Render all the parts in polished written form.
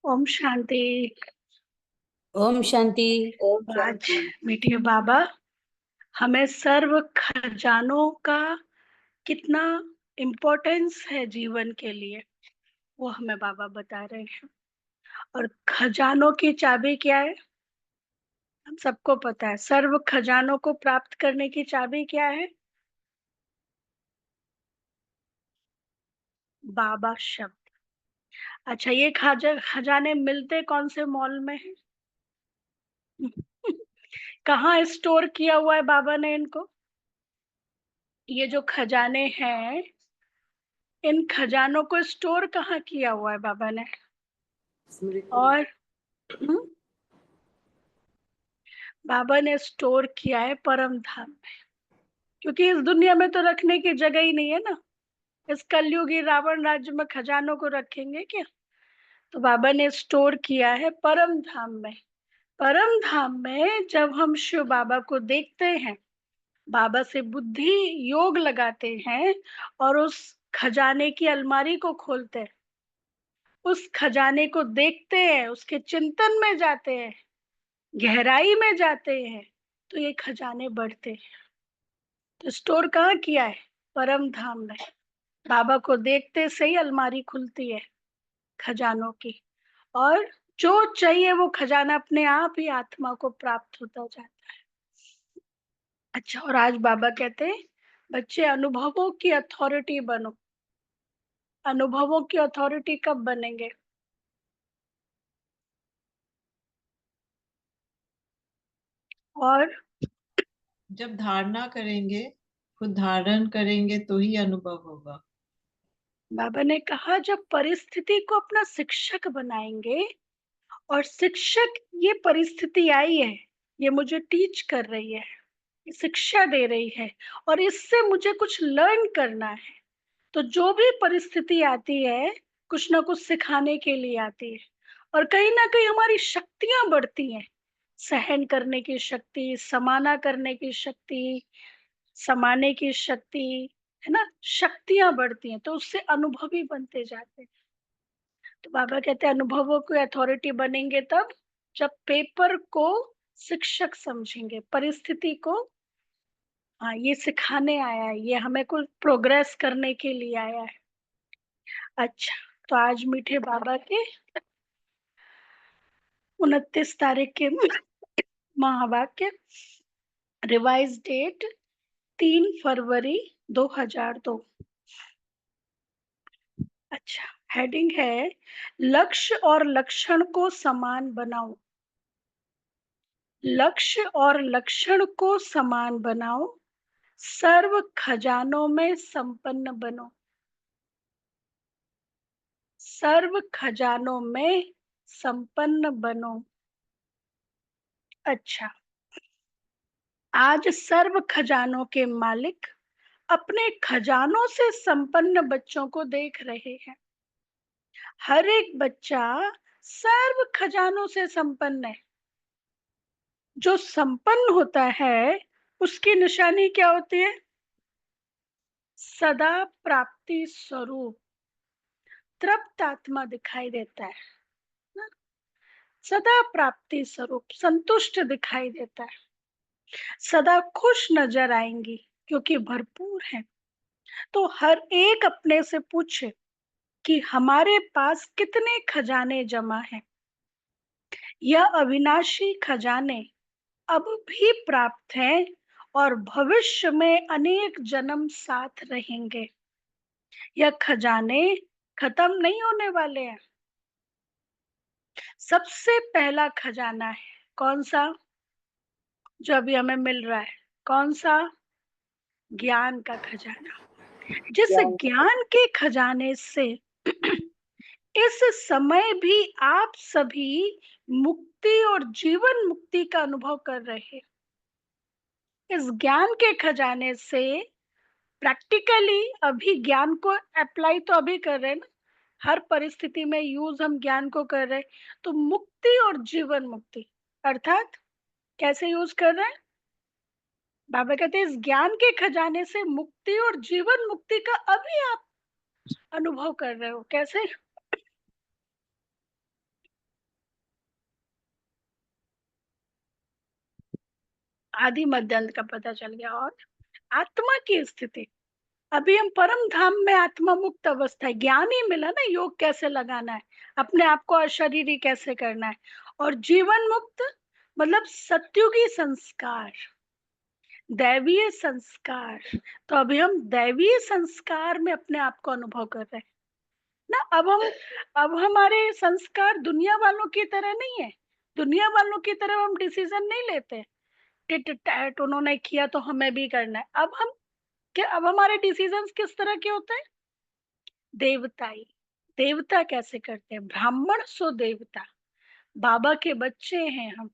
ओम शांति। ओम शांति। आज मीठे बाबा हमें सर्व खजानों का कितना इम्पोर्टेंस है जीवन के लिए, वो हमें बाबा बता रहे हैं। और खजानों की चाबी क्या है? हम सबको पता है। सर्व खजानों को प्राप्त करने की चाबी क्या है? बाबा शब्द। अच्छा, ये खजाने मिलते कौन से मॉल में है? कहाँ स्टोर किया हुआ है बाबा ने इनको? ये जो खजाने हैं, इन खजानों को स्टोर कहाँ किया हुआ है बाबा ने? और हम्म, बाबा ने स्टोर किया है परम धाम में, क्योंकि इस दुनिया में तो रखने की जगह ही नहीं है ना। इस कलयुगी रावण राज्य में खजानों को रखेंगे क्या? तो बाबा ने स्टोर किया है परम धाम में। परम धाम में जब हम शिव बाबा को देखते हैं, बाबा से बुद्धि योग लगाते हैं और उस खजाने की अलमारी को खोलते हैं, उस खजाने को देखते हैं, उसके चिंतन में जाते हैं, गहराई में जाते हैं, तो ये खजाने बढ़ते हैं। तो स्टोर कहाँ किया है? परम धाम में। बाबा को देखते से ही अलमारी खुलती है खजानों की, और जो चाहिए वो खजाना अपने आप ही आत्मा को प्राप्त होता जाता है। अच्छा, और आज बाबा कहते हैं बच्चे अनुभवों की अथॉरिटी बनो। अनुभवों की अथॉरिटी कब बनेंगे? और जब धारणा करेंगे, खुद धारण करेंगे तो ही अनुभव होगा। बाबा ने कहा जब परिस्थिति को अपना शिक्षक बनाएंगे, और शिक्षक, ये परिस्थिति आई है, ये मुझे टीच कर रही है, ये शिक्षा दे रही है, और इससे मुझे कुछ लर्न करना है। तो जो भी परिस्थिति आती है, कुछ ना कुछ सिखाने के लिए आती है, और कहीं ना कहीं हमारी शक्तियां बढ़ती हैं। सहन करने की शक्ति, समाना करने की शक्ति, समाने की शक्ति, है ना, शक्तियां बढ़ती हैं, तो उससे अनुभवी बनते जाते हैं। तो बाबा कहते हैं अनुभवों की अथॉरिटी बनेंगे तब जब पेपर को शिक्षक समझेंगे, परिस्थिति को हाँ ये सिखाने आया है, ये हमें कुछ प्रोग्रेस करने के लिए आया है। अच्छा, तो आज मीठे बाबा के 29 तारीख के महावाक्य, रिवाइज डेट 3 फरवरी 2002। अच्छा, हेडिंग है लक्ष्य और लक्षण को समान बनाओ। लक्ष्य और लक्षण को समान बनाओ, सर्व खजानों में संपन्न बनो। सर्व खजानों में संपन्न बनो। अच्छा, आज सर्व खजानों के मालिक अपने खजानों से संपन्न बच्चों को देख रहे हैं। हर एक बच्चा सर्व खजानों से संपन्न है। जो संपन्न होता है उसकी निशानी क्या होती है? सदा प्राप्ति स्वरूप, तृप्त आत्मा दिखाई देता है ना? सदा प्राप्ति स्वरूप, संतुष्ट दिखाई देता है। सदा खुश नजर आएंगी क्योंकि भरपूर है। तो हर एक अपने से पूछे कि हमारे पास कितने खजाने जमा हैं। यह अविनाशी खजाने अब भी प्राप्त हैं और भविष्य में अनेक जन्म साथ रहेंगे। यह खजाने खत्म नहीं होने वाले हैं। सबसे पहला खजाना है कौन सा? जो अभी हमें मिल रहा है, कौन सा? ज्ञान का खजाना। जिस ज्ञान के खजाने से इस समय भी आप सभी मुक्ति और जीवन मुक्ति का अनुभव कर रहे हैं। इस ज्ञान के खजाने से प्रैक्टिकली अभी ज्ञान को अप्लाई तो अभी कर रहे हैं ना, हर परिस्थिति में यूज हम ज्ञान को कर रहे हैं। तो मुक्ति और जीवन मुक्ति अर्थात कैसे यूज कर रहे हैं? बाबा कहते हैं इस ज्ञान के खजाने से मुक्ति और जीवन मुक्ति का अभी आप अनुभव कर रहे हो। कैसे? आदि मध्य अंत का पता चल गया। और आत्मा की स्थिति, अभी हम परम धाम में आत्मा मुक्त अवस्था है, ज्ञान ही मिला ना, योग कैसे लगाना है, अपने आप को अशरीरी कैसे करना है। और जीवन मुक्त मतलब सत्युगी संस्कार, दैवीय संस्कार। तो अभी हम दैवीय संस्कार में अपने आप को अनुभव कर रहे हैं ना। अब हमारे संस्कार दुनिया वालों की तरह नहीं है। दुनिया वालों की तरह हम डिसीजन नहीं लेते टिट टैट, उन्होंने किया तो हमें भी करना है। अब हमारे डिसीजंस किस तरह के होते हैं? देवताई। देवता कैसे करते हैं? ब्राह्मण सो देवता। बाबा के बच्चे हैं हम,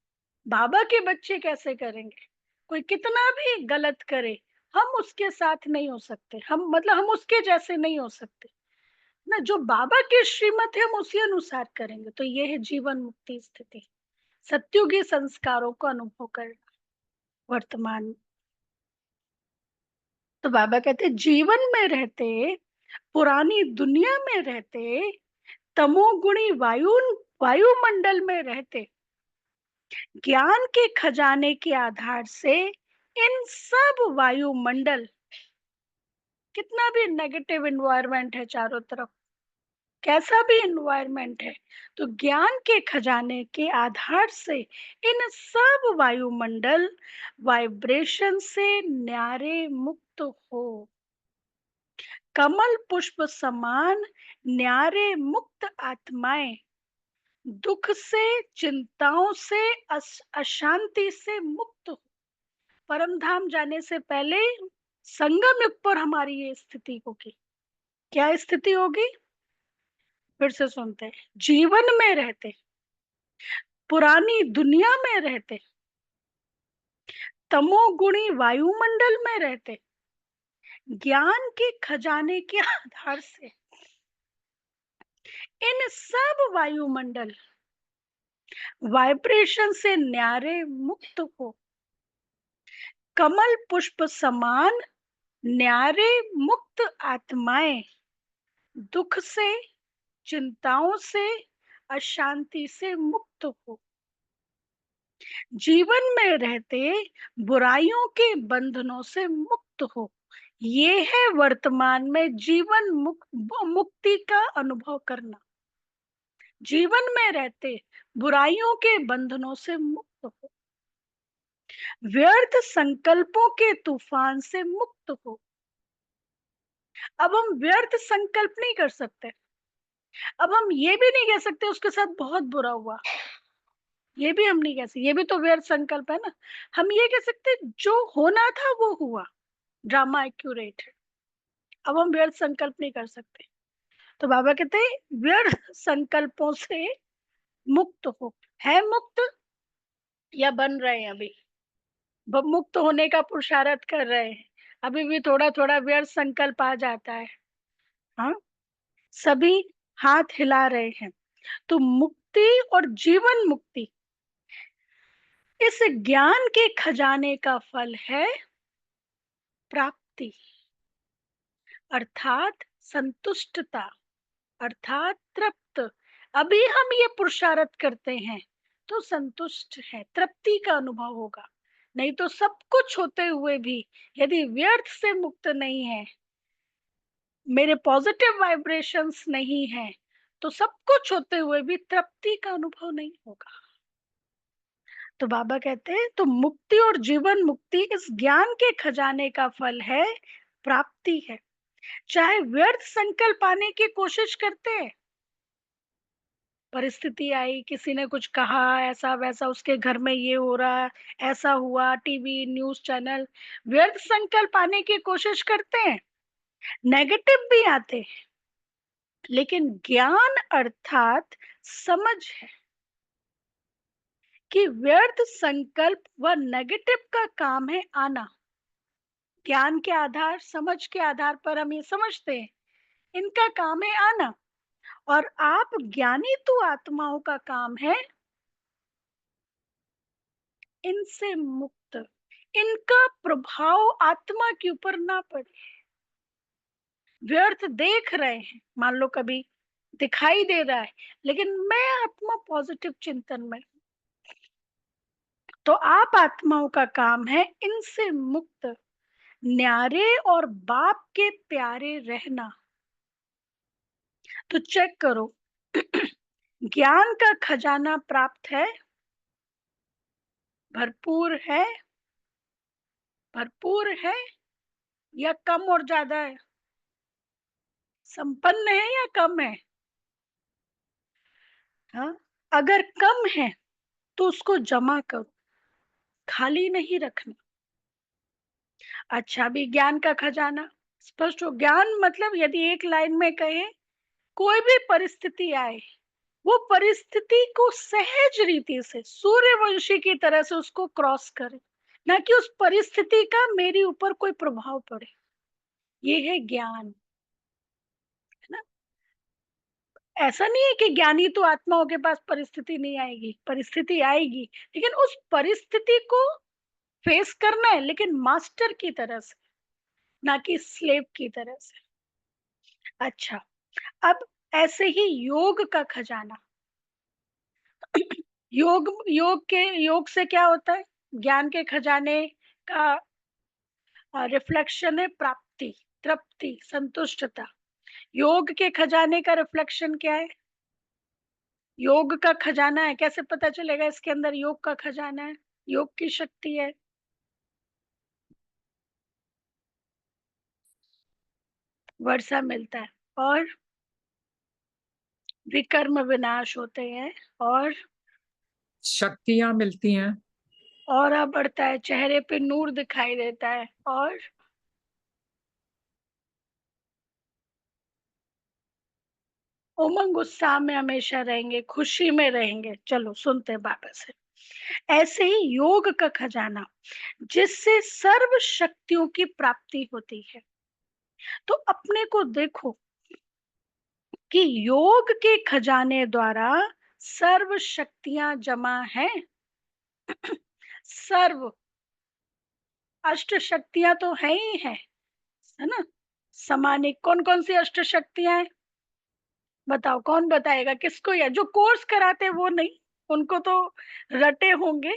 बाबा के बच्चे कैसे करेंगे? कोई कितना भी गलत करे, हम उसके साथ नहीं हो सकते, हम मतलब हम उसके जैसे नहीं हो सकते ना। जो बाबा की श्रीमत है हम उसी अनुसार करेंगे। तो ये है जीवन मुक्ति स्थिति, सत्युगी संस्कारों को अनुभव करना वर्तमान में। तो बाबा कहते जीवन में रहते, पुरानी दुनिया में रहते, तमोगुणी वायुमंडल में रहते, ज्ञान के खजाने के आधार से इन सब वायुमंडल, कितना भी नेगेटिव एनवायरनमेंट है चारों तरफ, कैसा भी एनवायरनमेंट है, तो ज्ञान के खजाने के आधार से इन सब वायुमंडल वाइब्रेशन से न्यारे मुक्त हो, कमल पुष्प समान न्यारे मुक्त आत्माएं दुख से, चिंताओं से, अशांति से मुक्त हो। परम धाम जाने से पहले संगम युग पर हमारी ये स्थिति होगी। क्या स्थिति होगी? फिर से सुनते हैं। जीवन में रहते, पुरानी दुनिया में रहते, तमोगुणी वायुमंडल में रहते, ज्ञान के खजाने के आधार से इन सब वायुमंडल वाइब्रेशन से न्यारे मुक्त हो, कमल पुष्प समान न्यारे मुक्त आत्माएं दुख से, चिंताओं से, अशांति से मुक्त हो, जीवन में रहते बुराइयों के बंधनों से मुक्त हो। ये है वर्तमान में जीवन मुक्ति का अनुभव करना। जीवन में रहते बुराइयों के बंधनों से मुक्त हो, व्यर्थ संकल्पों के तूफान से मुक्त हो। अब हम व्यर्थ संकल्प नहीं कर सकते। अब हम ये भी नहीं कह सकते उसके साथ बहुत बुरा हुआ, ये भी हम नहीं कह सकते, ये भी तो व्यर्थ संकल्प है ना। हम ये कह सकते जो होना था वो हुआ, ड्रामा एक्यूरेट है। अब हम व्यर्थ संकल्प नहीं कर सकते। तो बाबा कहते हैं व्यर्थ संकल्पों से मुक्त हो। है मुक्त या बन रहे हैं? अभी मुक्त होने का पुरुषार्थ कर रहे हैं, अभी भी थोड़ा थोड़ा व्यर्थ संकल्प आ जाता है। हाँ, सभी हाथ हिला रहे हैं। तो मुक्ति और जीवन मुक्ति, इस ज्ञान के खजाने का फल है प्राप्ति, अर्थात संतुष्टता, अर्थात तृप्त। अभी हम ये पुरुषार्थ करते हैं तो संतुष्ट है, तृप्ति का अनुभव होगा। नहीं तो सब कुछ होते हुए भी यदि व्यर्थ से मुक्त नहीं है, मेरे पॉजिटिव वाइब्रेशंस नहीं है, तो सब कुछ होते हुए भी तृप्ति का अनुभव नहीं होगा। तो बाबा कहते हैं तो मुक्ति और जीवन मुक्ति इस ज्ञान के खजाने का फल है, प्राप्ति है। चाहे व्यर्थ संकल्प पाने की कोशिश करते हैं, परिस्थिति आई, किसी ने कुछ कहा ऐसा वैसा, उसके घर में ये हो रहा, ऐसा हुआ, टीवी न्यूज चैनल, व्यर्थ संकल्प पाने की कोशिश करते हैं, नेगेटिव भी आते हैं। लेकिन ज्ञान अर्थात समझ है कि व्यर्थ संकल्प व नेगेटिव का काम है आना। ज्ञान के आधार, समझ के आधार पर हम ये समझते हैं इनका काम है आना। और आप ज्ञानी तो आत्माओं का काम है इनसे मुक्त, इनका प्रभाव आत्मा के ऊपर ना पड़े। व्यर्थ देख रहे हैं, मान लो कभी दिखाई दे रहा है, लेकिन मैं आत्मा पॉजिटिव चिंतन में, तो आप आत्माओं का काम है इनसे मुक्त, न्यारे और बाप के प्यारे रहना। तो चेक करो, ज्ञान का खजाना प्राप्त है, भरपूर है, भरपूर है या कम और ज्यादा है, संपन्न है या कम है? हाँ, अगर कम है तो उसको जमा करो, खाली नहीं रखना। अच्छा, भी ज्ञान का खजाना स्पष्ट हो। ज्ञान मतलब यदि एक लाइन में कहे, कोई भी परिस्थिति आए, वो परिस्थिति को सहज रीति से सूर्यवंशी की तरह से उसको क्रॉस करे, ना कि उस परिस्थिति का मेरे ऊपर कोई प्रभाव पड़े। ये है ज्ञान, है ना। ऐसा नहीं है कि ज्ञानी तो आत्माओं के पास परिस्थिति नहीं आएगी, परिस्थिति आएगी, लेकिन उस परिस्थिति को फेस करना है, लेकिन मास्टर की तरह से, ना कि स्लेव की तरह से। अच्छा, अब ऐसे ही योग का खजाना, योग से क्या होता है? ज्ञान के खजाने का रिफ्लेक्शन है प्राप्ति, तृप्ति, संतुष्टता। योग के खजाने का रिफ्लेक्शन क्या है? योग का खजाना है, कैसे पता चलेगा इसके अंदर योग का खजाना है? योग की शक्ति है, वर्षा मिलता है, और विकर्म विनाश होते हैं, और शक्तियां मिलती हैं, ऑरा बढ़ता है, चेहरे पे नूर दिखाई देता है, और उमंग उत्साह में हमेशा रहेंगे, खुशी में रहेंगे। चलो सुनते हैं बाबा से। ऐसे ही योग का खजाना, जिससे सर्व शक्तियों की प्राप्ति होती है। तो अपने को देखो कि योग के खजाने द्वारा सर्व शक्तियां जमा हैं। सर्व अष्ट शक्तियां तो है ही है ना। समानिक कौन कौन सी अष्ट शक्तियां हैं? बताओ, कौन बताएगा किसको? या जो कोर्स कराते वो नहीं, उनको तो रटे होंगे,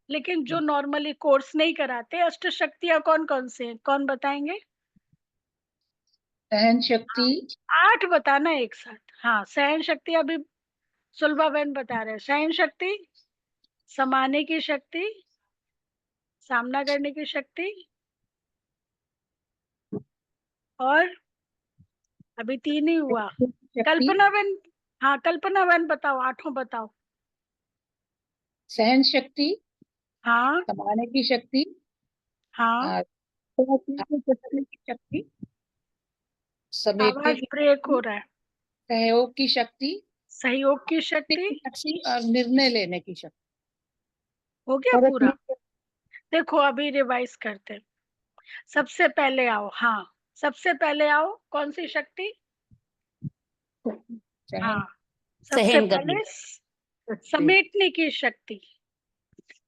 लेकिन जो नॉर्मली कोर्स नहीं कराते, अष्ट शक्तियां कौन कौन से हैं? कौन बताएंगे? सहन शक्ति, 8 बताना एक साथ। हाँ, सहन शक्ति अभी सुलभा बहन बता रहे हैं। सहन शक्ति, समाने की शक्ति, सामना करने की शक्ति, और अभी 3 ही हुआ। शक्ति, कल्पना बहन, हाँ कल्पना बहन बताओ, 8 बताओ। सहन शक्ति, हाँ समाने की शक्ति, हाँ, और करने की शक्ति, समेटने आवाज की ब्रेक हो शक्ति, रहा है। सहयोग की शक्ति, सहयोग की करने शक्ति, की शक्ति और निर्णय लेने की शक्ति। हो गया पूरा? परखने की देखो अभी रिवाइज करते हैं। सबसे पहले आओ, हाँ सबसे पहले आओ, कौन सी शक्ति? शक्ति, सहन हाँ, सबसे सहन करने पहले शक्ति, समेटने की शक्ति,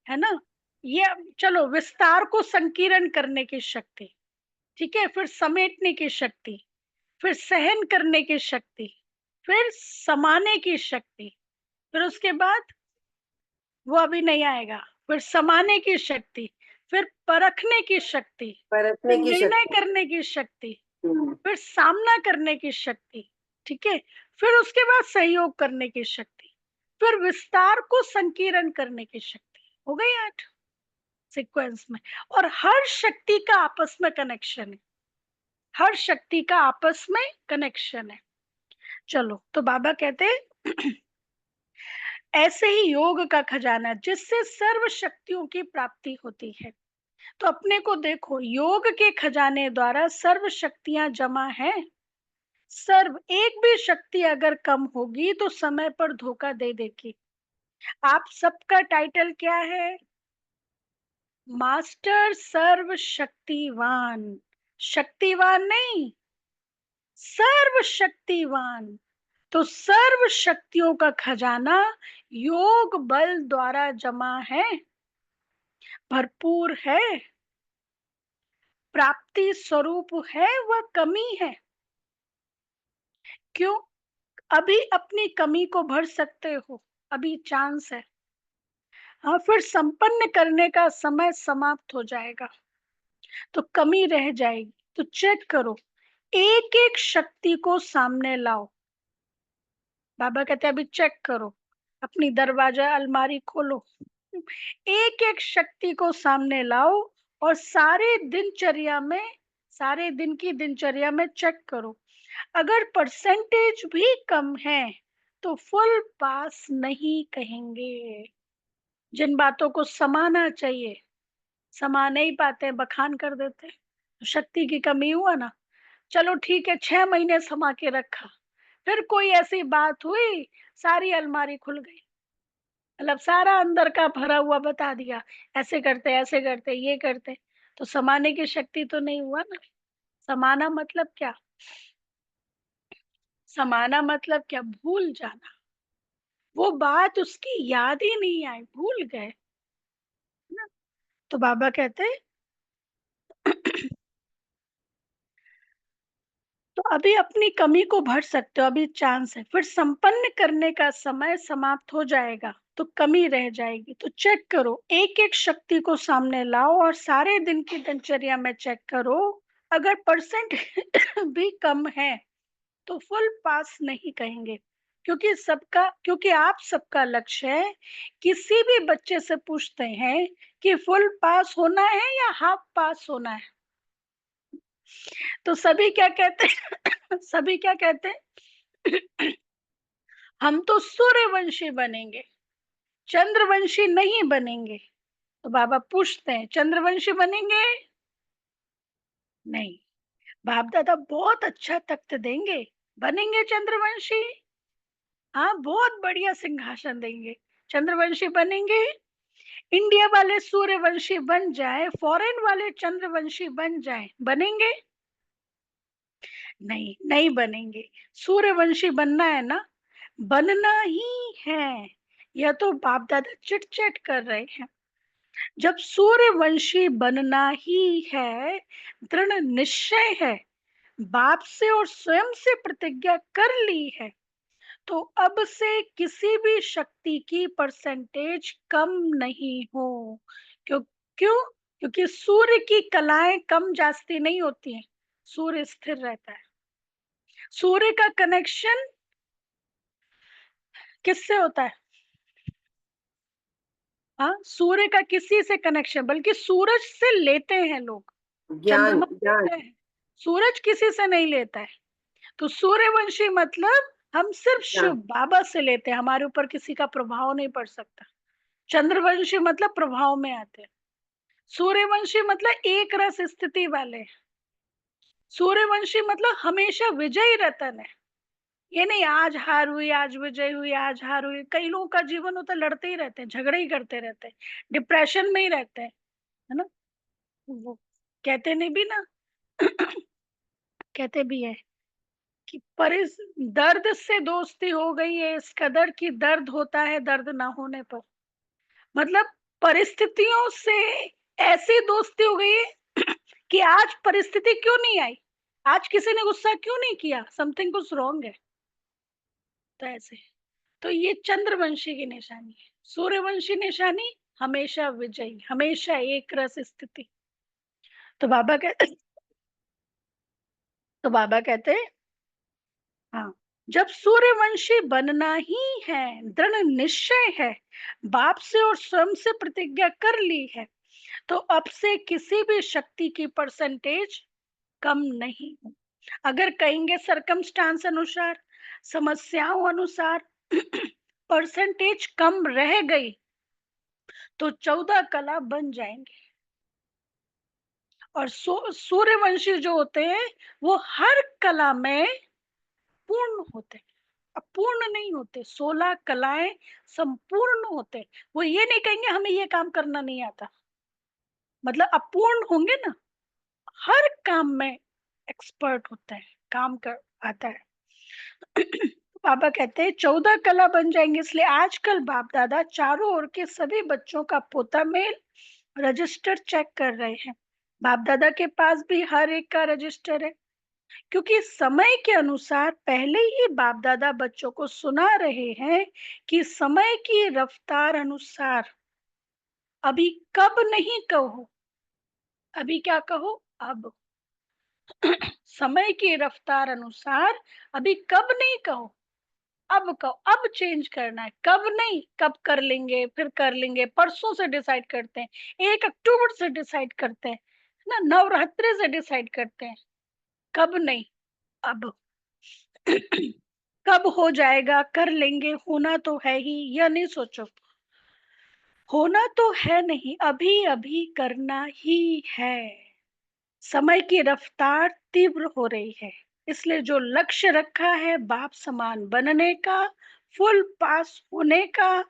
है ना। ये चलो, विस्तार को संकीर्ण करने की शक्ति, ठीक है। फिर समेटने की शक्ति, फिर सहन करने की शक्ति, फिर समाने की शक्ति, फिर उसके बाद वो अभी नहीं आएगा, फिर समाने की शक्ति, फिर परखने की शक्ति, फिर परखने की निर्णय शक्ति। करने की शक्ति, फिर सामना करने की शक्ति, ठीक है। फिर उसके बाद सहयोग करने की शक्ति, फिर विस्तार को संकीर्ण करने की शक्ति। हो गई 8 सीक्वेंस में। और हर शक्ति का आपस में कनेक्शन है, हर शक्ति का आपस में कनेक्शन है। चलो, तो बाबा कहते हैं ऐसे ही योग का खजाना, जिससे सर्व शक्तियों की प्राप्ति होती है। तो अपने को देखो, योग के खजाने द्वारा सर्व शक्तियां जमा हैं। सर्व, एक भी शक्ति अगर कम होगी तो समय पर धोखा दे देगी। आप सबका टाइटल क्या है? मास्टर सर्व शक्तिवान। शक्तिवान नहीं, सर्व शक्तिवान। तो सर्व शक्तियों का खजाना योग बल द्वारा जमा है, भरपूर है, प्राप्ति स्वरूप है, वह कमी है। क्यों? अभी अपनी कमी को भर सकते हो, अभी चांस है। हाँ, फिर संपन्न करने का समय समाप्त हो जाएगा, तो कमी रह जाएगी। तो चेक करो, एक एक शक्ति को सामने लाओ। बाबा कहते हैं अभी चेक करो, अपनी दरवाजा अलमारी खोलो, एक एक शक्ति को सामने लाओ और सारे दिन की दिनचर्या में चेक करो। अगर परसेंटेज भी कम है तो फुल पास नहीं कहेंगे। जिन बातों को समाना चाहिए समा नहीं पाते, बखान कर देते, तो शक्ति की कमी हुआ ना। चलो ठीक है, 6 महीने समा के रखा, फिर कोई ऐसी बात हुई, सारी अलमारी खुल गई, मतलब सारा अंदर का भरा हुआ बता दिया, ऐसे करते ये करते, तो समाने की शक्ति तो नहीं हुआ ना। समाना मतलब क्या? समाना मतलब क्या? भूल जाना। वो बात उसकी याद ही नहीं आई, भूल गए, है ना? तो बाबा कहते हैं तो अभी अपनी कमी को भर सकते हो, अभी चांस है, फिर संपन्न करने का समय समाप्त हो जाएगा, तो कमी रह जाएगी। तो चेक करो, एक एक शक्ति को सामने लाओ और सारे दिन की दिनचर्या में चेक करो। अगर परसेंट भी कम है तो फुल पास नहीं कहेंगे, क्योंकि आप सबका लक्ष्य है। किसी भी बच्चे से पूछते हैं कि फुल पास होना है या हाफ पास होना है, तो सभी क्या कहते हैं? सभी क्या कहते हैं? हम तो सूर्यवंशी बनेंगे, चंद्रवंशी नहीं बनेंगे। तो बाबा पूछते हैं चंद्रवंशी बनेंगे? नहीं। बाप दादा बहुत अच्छा तख्त देंगे, बनेंगे चंद्रवंशी? हाँ, बहुत बढ़िया सिंहासन देंगे, चंद्रवंशी बनेंगे? इंडिया वाले सूर्यवंशी बन जाए, फॉरेन वाले चंद्रवंशी बन जाए, बनेंगे? नहीं, नहीं बनेंगे। सूर्यवंशी बनना है ना, बनना ही है। यह तो बाप दादा चिट चैट कर रहे हैं। जब सूर्यवंशी बनना ही है, दृढ़ निश्चय है, बाप से और स्वयं से प्रतिज्ञा कर ली है, तो अब से किसी भी शक्ति की परसेंटेज कम नहीं हो। क्यों? क्योंकि सूर्य की कलाएं कम जास्ती नहीं होती हैं, सूर्य स्थिर रहता है। सूर्य का कनेक्शन किससे होता है? हाँ, सूर्य का किसी से कनेक्शन, बल्कि सूरज से लेते हैं लोग, ज्ञान चंद्रमा ज्ञान लेते हैं, सूरज किसी से नहीं लेता है। तो सूर्यवंशी मतलब हम सिर्फ शिव ज्ञान बाबा से लेते हैं, हमारे ऊपर किसी का प्रभाव नहीं पड़ सकता। चंद्रवंशी मतलब प्रभाव में आते हैं। सूर्यवंशी मतलब एक रस स्थिति वाले। सूर्यवंशी मतलब हमेशा विजयी रतन है। ये नहीं आज हार हुई, आज विजय हुई, आज हार हुई। कई लोगों का जीवन होता है, लड़ते ही रहते हैं, झगड़े ही करते रहते हैं, डिप्रेशन में ही रहते हैं, है ना? वो कहते नहीं भी ना, कहते भी है कि परिस दर्द से दोस्ती हो गई है इस कदर की दर्द होता है दर्द ना होने पर। मतलब परिस्थितियों से ऐसी दोस्ती हो गई है कि आज परिस्थिति क्यों नहीं आई, आज किसी ने गुस्सा क्यों नहीं किया, समथिंग कुछ रॉन्ग है। तो ऐसे, तो ये चंद्रवंशी की निशानी है। सूर्यवंशी निशानी हमेशा विजयी, हमेशा एक रस स्थिति। तो बाबा कहते तो बाबा कहते हाँ, जब सूर्यवंशी बनना ही है, दृढ़ निश्चय है, बाप से और स्वयं से प्रतिज्ञा कर ली है, तो अब से किसी भी शक्ति की परसेंटेज कम नहीं। अगर कहेंगे सरकमस्टांस अनुसार, समस्याओं अनुसार परसेंटेज कम रह गई तो 14 कला बन जाएंगे। और सूर्यवंशी जो होते हैं वो हर कला में पूर्ण होते हैं, अपूर्ण नहीं होते। 16 कलाएं संपूर्ण होते हैं। वो ये नहीं कहेंगे हमें ये काम करना नहीं आता, मतलब अपूर्ण होंगे ना, हर काम में एक्सपर्ट होता है, काम कर आता है। पापा कहते हैं 14 कला बन जाएंगे। इसलिए आजकल बाप दादा चारों ओर के सभी बच्चों का पोता मेल रजिस्टर चेक कर रहे हैं। बाप दादा के पास भी हर एक का रजिस्टर है, क्योंकि समय के अनुसार पहले ही बाप दादा बच्चों को सुना रहे हैं कि समय की रफ्तार अनुसार अभी कब नहीं कहो, अभी क्या कहो, अब। समय की रफ्तार अनुसार अभी कब नहीं कहो, अब कहो। अब चेंज करना है, कब नहीं, कब कर लेंगे, फिर कर लेंगे, परसों से डिसाइड करते हैं, 1 अक्टूबर से डिसाइड करते हैं ना, नवरात्रि से डिसाइड करते हैं। कब नहीं, अब। कब हो जाएगा, कर लेंगे, होना तो है ही, यह नहीं सोचो। होना तो है नहीं, अभी अभी करना ही है। समय की रफ्तार तीव्र हो रही है, इसलिए जो लक्ष्य रखा है बाप समान बनने का, फुल पास होने का,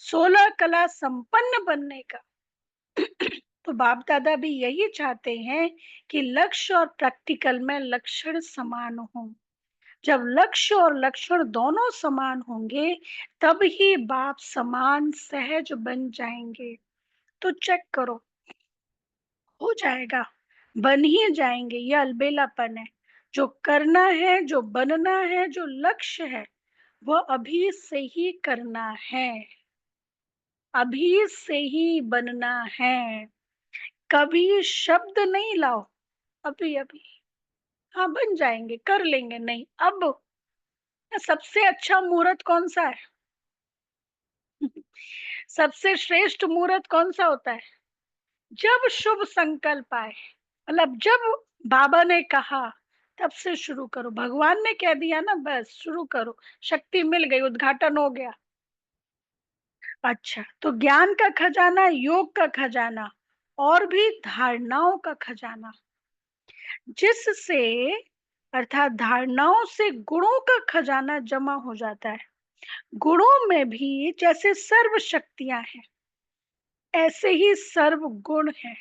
16 कला संपन्न बनने का, तो बाप दादा भी यही चाहते हैं कि लक्ष्य और प्रैक्टिकल में लक्षण समान हो। जब लक्ष्य और लक्षण दोनों समान होंगे तब ही बाप समान सहज बन जाएंगे। तो चेक करो, हो जाएगा, बन ही जाएंगे। ये अलबेलापन है। जो करना है, जो बनना है, जो लक्ष्य है, वो अभी से ही करना है, अभी से ही बनना है। कभी शब्द नहीं लाओ, अभी अभी। हाँ बन जाएंगे, कर लेंगे, नहीं अब। सबसे अच्छा मुहूर्त कौन सा है? सबसे श्रेष्ठ मुहूर्त कौन सा होता है? जब शुभ संकल्प आए, मतलब जब बाबा ने कहा तब से शुरू करो। भगवान ने कह दिया ना, बस शुरू करो, शक्ति मिल गई, उद्घाटन हो गया। अच्छा, तो ज्ञान का खजाना, योग का खजाना और भी धारणाओं का खजाना, जिससे अर्थात धारणाओं से गुणों का खजाना जमा हो जाता है। गुणों में भी जैसे सर्व शक्तियां हैं, ऐसे ही सर्व गुण है।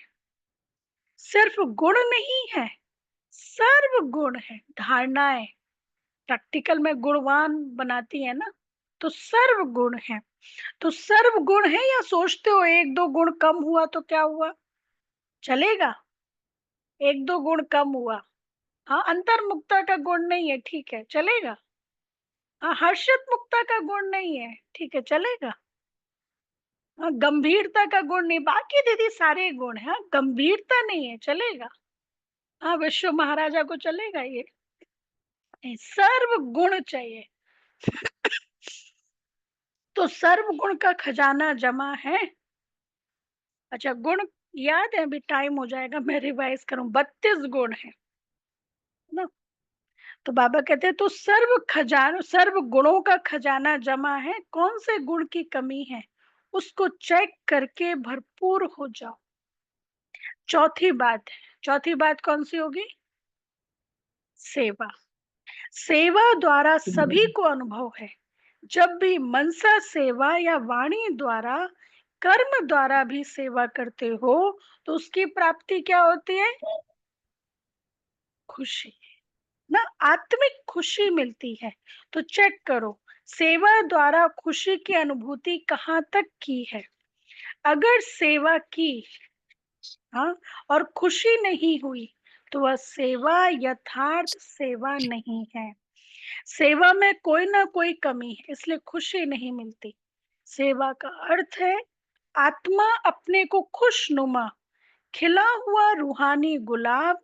सिर्फ गुण नहीं है, सर्व गुण है। धारणाएं प्रैक्टिकल में गुणवान बनाती है ना, तो सर्व गुण है। तो सर्व गुण है, या सोचते हो 1-2 गुण कम हुआ तो क्या हुआ, चलेगा? 1-2 गुण कम हुआ, हाँ अंतर्मुक्ता का गुण नहीं है, ठीक है चलेगा। हाँ हर्षित मुक्ता का गुण नहीं है, ठीक है चलेगा। हाँ गंभीरता का गुण नहीं, बाकी दीदी सारे गुण है, हाँ गंभीरता नहीं है, चलेगा। हाँ विश्व महाराजा को चलेगा ये, सर्व गुण चाहिए। तो सर्व गुण का खजाना जमा है। अच्छा गुण याद है, अभी टाइम हो जाएगा, मैं रिवाइज करूं, 32 गुण है ना। तो बाबा कहते हैं तो सर्व गुणों का खजाना जमा है, कौन से गुण की कमी है उसको चेक करके भरपूर हो जाओ। चौथी बात कौन सी होगी? सेवा। सेवा द्वारा सभी को अनुभव है। जब भी मनसा सेवा या वाणी द्वारा, कर्म द्वारा भी सेवा करते हो तो उसकी प्राप्ति क्या होती है? खुशी ना, आत्मिक खुशी मिलती है। तो चेक करो, सेवा द्वारा खुशी की अनुभूति कहाँ तक की है। अगर सेवा की, हाँ, और खुशी नहीं हुई तो वह सेवा यथार्थ सेवा नहीं है। सेवा में कोई ना कोई कमी है, इसलिए खुशी नहीं मिलती। सेवा का अर्थ है आत्मा अपने को खुशनुमा, खिला हुआ रूहानी गुलाब,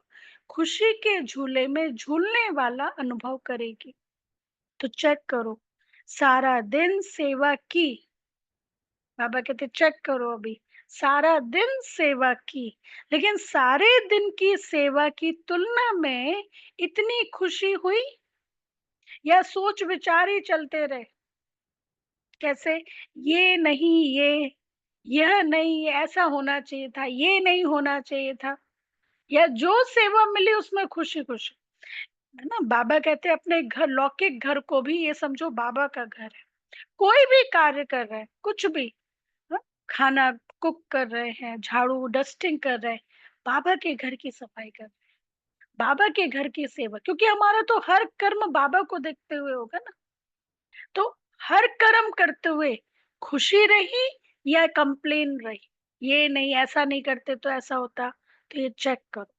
खुशी के झूले में झूलने वाला अनुभव करेगी। तो चेक करो, सारा दिन सेवा की, बाबा कहते चेक करो, अभी सारा दिन सेवा की, लेकिन सारे दिन की सेवा की तुलना में इतनी खुशी हुई, या सोच विचार ही चलते रहे? कैसे, ये नहीं, यह नहीं, ये ऐसा होना चाहिए था, ये नहीं होना चाहिए था, या जो सेवा मिली उसमें खुशी खुशी, है ना। बाबा कहते हैं अपने घर, लौकिक घर को भी ये समझो बाबा का घर है। कोई भी कार्य कर रहे हैं, कुछ भी, हाँ? खाना कुक कर रहे हैं, झाड़ू डस्टिंग कर रहे हैं, बाबा के घर की सफाई कर रहे हैं, बाबा के घर की सेवा, क्योंकि हमारा तो हर कर्म बाबा को देखते हुए होगा ना। तो हर कर्म करते हुए खुशी रही या कंप्लेन रही, ये नहीं, ऐसा नहीं करते तो ऐसा होता, तो ये चेक करो।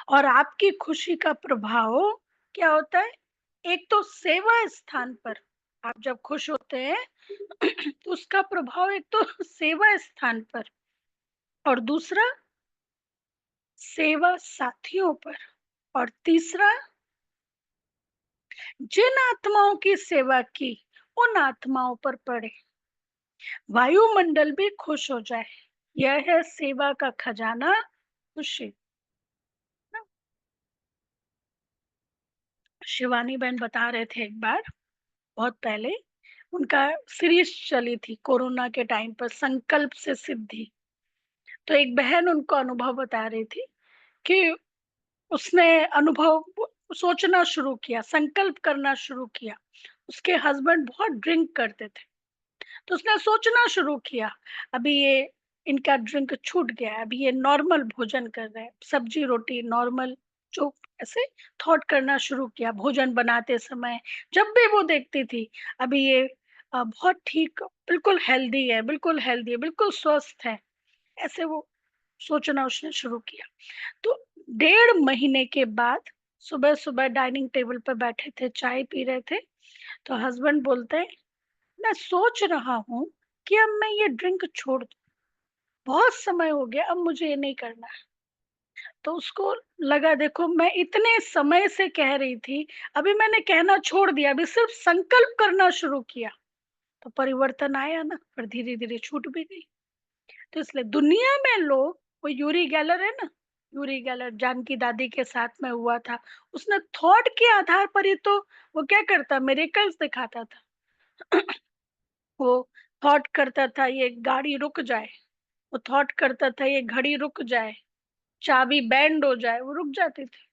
और आपकी खुशी का प्रभाव क्या होता है? एक तो सेवा स्थान पर, आप जब खुश होते हैं तो उसका प्रभाव एक तो सेवा स्थान पर, और दूसरा सेवा साथियों पर, और तीसरा जिन आत्माओं की सेवा की उन आत्माओं पर पड़े, वायुमंडल भी खुश हो जाए। यह है सेवा का खजाना, खुशी। शिवानी बहन बता रहे थे एक बार, बहुत पहले उनका सीरीज चली थी कोरोना के टाइम पर, संकल्प से सिद्धि। तो एक बहन उनको अनुभव बता रही थी कि उसने अनुभव सोचना शुरू किया, संकल्प करना शुरू किया। उसके हस्बैंड बहुत ड्रिंक करते थे, तो उसने सोचना शुरू किया, अभी ये इनका ड्रिंक छूट गया है, अभी ये नॉर्मल भोजन कर रहे हैं, सब्जी रोटी नॉर्मल, जो ऐसे थॉट करना शुरू किया भोजन बनाते समय। जब भी वो देखती थी, अभी ये बहुत ठीक, बिल्कुल हेल्दी है, बिल्कुल हेल्दी है, बिल्कुल स्वस्थ है, ऐसे वो सोचना उसने शुरू किया। तो 1.5 महीने के बाद सुबह सुबह डाइनिंग टेबल पर बैठे थे, चाय पी रहे थे, तो हस्बैंड बोलते हैं, मैं सोच रहा हूँ कि अब मैं ये ड्रिंक छोड़ दूं, बहुत समय हो गया, अब मुझे ये नहीं करना है। तो उसको लगा, देखो मैं इतने समय से कह रही थी, अभी मैंने कहना छोड़ दिया, अभी सिर्फ संकल्प करना शुरू किया, तो परिवर्तन आया ना, पर धीरे धीरे छूट भी गई। तो इसलिए दुनिया में लोग, वो यूरी गेलर है ना, यूरी गेलर जानकी दादी के साथ में हुआ था, उसने थॉट के आधार पर ही तो वो क्या करता, मिरेकल्स दिखाता था। वो थॉट करता था ये गाड़ी रुक जाए, वो थॉट करता था ये घड़ी रुक जाए, चाबी बैंड हो जाए, वो रुक जाती थी।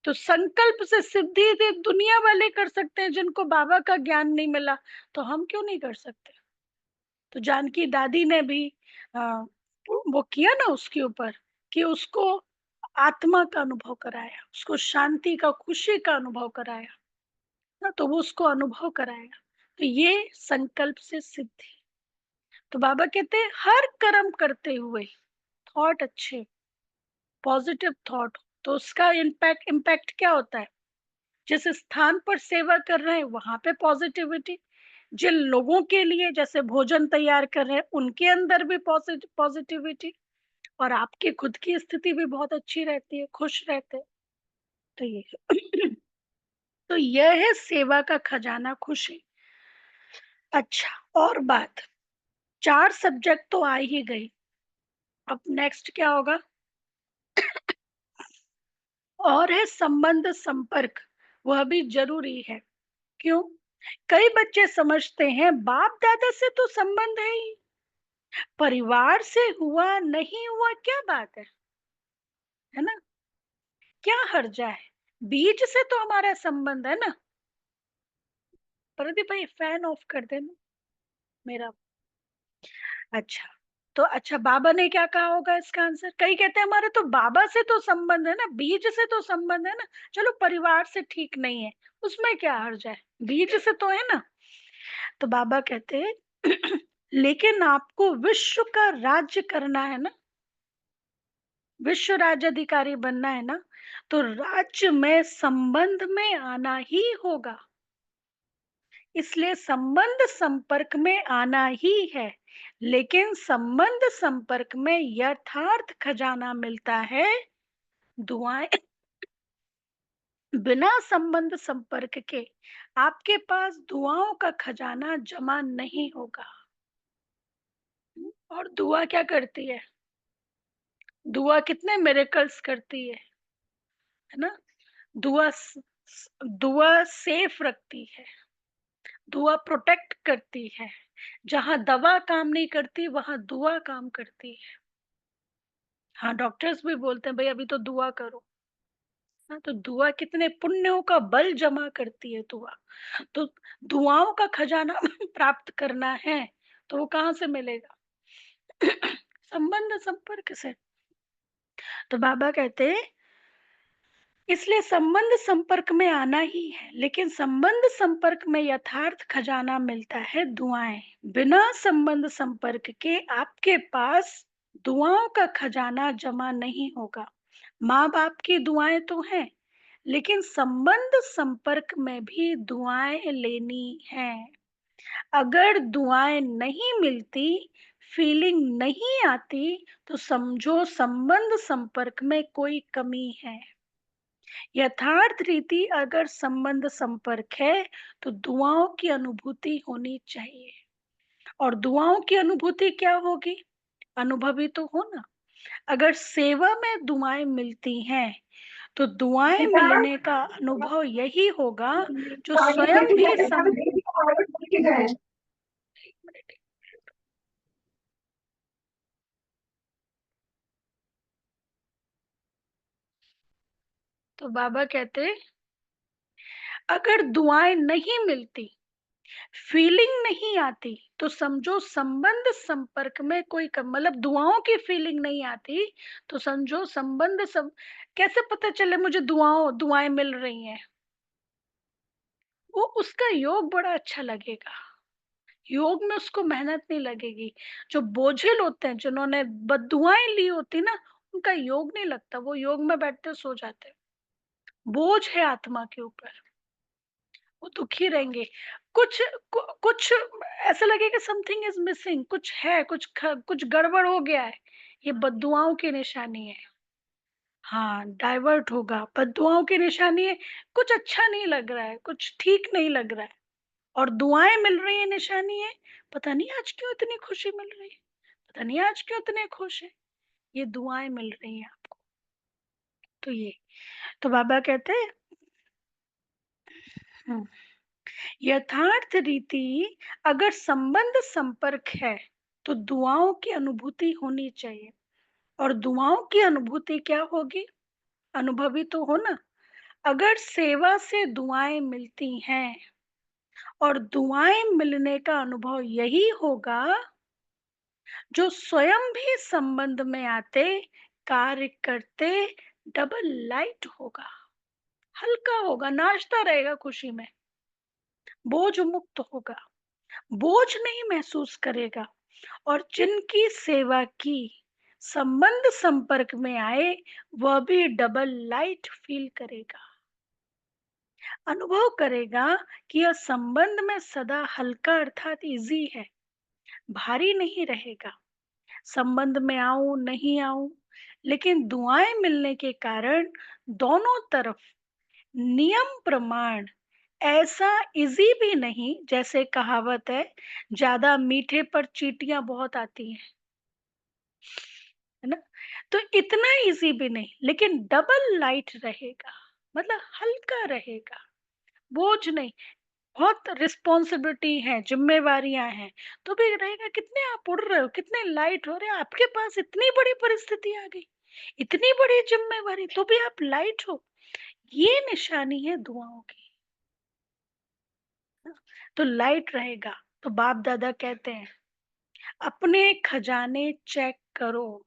तो संकल्प से सिद्धि दे दुनिया वाले कर सकते हैं, जिनको बाबा का ज्ञान नहीं मिला, तो हम क्यों नहीं कर सकते। तो जानकी दादी ने भी आ, वो किया ना उसके ऊपर, कि उसको आत्मा का अनुभव कराया, उसको शांति का, खुशी का अनुभव कराया ना, तो वो उसको अनुभव कराया। तो ये संकल्प से सिद्धि। तो बाबा कहते हैं हर कर्म करते हुए थॉट अच्छे, पॉजिटिव थॉट, तो उसका इम्पैक्ट क्या होता है, जिस स्थान पर सेवा कर रहे हैं वहां पे पॉजिटिविटी, जिन लोगों के लिए जैसे भोजन तैयार कर रहे हैं उनके अंदर भी पॉजिटिविटी, और आपकी खुद की स्थिति भी बहुत अच्छी रहती है, खुश रहते हैं। तो ये तो यह है सेवा का खजाना, खुशी। अच्छा, और बात, 4 सब्जेक्ट तो आ ही गई, अब नेक्स्ट क्या होगा, और है संबंध संपर्क, वह भी जरूरी है। क्यों, कई बच्चे समझते हैं बाप दादा से तो संबंध है ही, परिवार से हुआ नहीं हुआ क्या बात है ना, क्या हर्जा है, बीज से तो हमारा संबंध है ना। प्रदीप भाई फैन ऑफ कर देना मेरा। अच्छा, तो अच्छा बाबा ने क्या कहा होगा इसका आंसर, कई कहते हैं हमारे तो बाबा से तो संबंध है ना, बीज से तो संबंध है ना, चलो परिवार से ठीक नहीं है, उसमें क्या हर्ज है, बीज से तो है ना। तो बाबा कहते हैं लेकिन आपको विश्व का राज्य करना है ना, विश्व राज्य अधिकारी बनना है ना, तो राज्य में संबंध में आना ही होगा। इसलिए संबंध संपर्क में आना ही है, लेकिन संबंध संपर्क में यथार्थ खजाना मिलता है, दुआएं। बिना संबंध संपर्क के आपके पास दुआओं का खजाना जमा नहीं होगा। और दुआ क्या करती है, दुआ कितने मिरेकल्स करती है ना। दुआ दुआ सेफ रखती है, दुआ प्रोटेक्ट करती है, जहां दवा काम नहीं करती वहां दुआ काम करती है। हाँ, डॉक्टर्स भी बोलते हैं भाई अभी तो दुआ करो। हाँ, तो दुआ कितने पुण्यों का बल जमा करती है दुआ। तो दुआओं का खजाना प्राप्त करना है, तो वो कहाँ से मिलेगा, संबंध संपर्क से। तो बाबा कहते हैं इसलिए संबंध संपर्क में आना ही है, लेकिन संबंध संपर्क में यथार्थ खजाना मिलता है, दुआएं। बिना संबंध संपर्क के आपके पास दुआओं का खजाना जमा नहीं होगा। माँ बाप की दुआएं तो हैं, लेकिन संबंध संपर्क में भी दुआएं लेनी है। अगर दुआएं नहीं मिलती, फीलिंग नहीं आती, तो समझो संबंध संपर्क में कोई कमी है। यथार्थ रीति अगर संबंध संपर्क है तो दुआओं की अनुभूति होनी चाहिए। और दुआओं की अनुभूति क्या होगी? अनुभवी तो हो ना। अगर सेवा में दुआएं मिलती हैं तो दुआएं मिलने का अनुभव यही होगा जो स्वयं भी तो बाबा कहते, अगर दुआएं नहीं मिलती, फीलिंग नहीं आती, तो समझो संबंध संपर्क में कोई मतलब दुआओं की फीलिंग नहीं आती तो समझो संबंध कैसे पता चले मुझे दुआएं मिल रही हैं? वो उसका योग बड़ा अच्छा लगेगा, योग में उसको मेहनत नहीं लगेगी। जो बोझिल होते हैं, जिन्होंने बद्दुआएं ली होती ना, उनका योग नहीं लगता, वो योग में बैठते सो जाते। बोझ है आत्मा के ऊपर, वो दुखी रहेंगे। कुछ ऐसा लगेगा समथिंग इज मिसिंग, कुछ है, कुछ गड़बड़ हो गया है। ये बद्दुआओं की निशानी है। हाँ, डाइवर्ट होगा, बद्दुआओं की निशानी है। कुछ अच्छा नहीं लग रहा है, कुछ ठीक नहीं लग रहा है। और दुआएं मिल रही है, निशानी है पता नहीं आज क्यों इतनी खुशी मिल रही है, पता नहीं आज क्यों इतने खुश है। ये दुआएं मिल रही हैं आपको। तो ये तो बाबा कहते हैं, हम्म, यथार्थ रीति अगर संबंध संपर्क है तो दुआओं की अनुभूति होनी चाहिए। और दुआओं की अनुभूति क्या होगी? अनुभवी तो हो ना। अगर सेवा से दुआएं मिलती हैं और दुआएं मिलने का अनुभव यही होगा जो स्वयं भी संबंध में आते, कार्य करते, डबल लाइट होगा, हल्का होगा, नाचता रहेगा खुशी में, बोझ मुक्त होगा, बोझ नहीं महसूस करेगा। और जिनकी सेवा की, संबंध संपर्क में आए, वह भी डबल लाइट फील करेगा, अनुभव करेगा कि यह संबंध में सदा हल्का अर्थात इजी है, भारी नहीं रहेगा। संबंध में आऊं नहीं आऊं, लेकिन दुआएं मिलने के कारण दोनों तरफ नियम प्रमाण ऐसा इजी भी नहीं। जैसे कहावत है, ज्यादा मीठे पर चींटियां बहुत आती हैं, है ना। तो इतना इजी भी नहीं, लेकिन डबल लाइट रहेगा, मतलब हल्का रहेगा, बोझ नहीं। बहुत रिस्पॉन्सिबिलिटी है, जिम्मेवारियां हैं, तो भी रहेगा। कितने आप उड़ रहे हो, कितने लाइट हो रहे हो, आपके पास इतनी बड़ी परिस्थिति आ गई, इतनी बड़ी जिम्मेवारी, तो भी आप लाइट हो। ये निशानी है दुआओं की। तो लाइट रहेगा। तो बाप दादा कहते हैं, अपने खजाने चेक करो,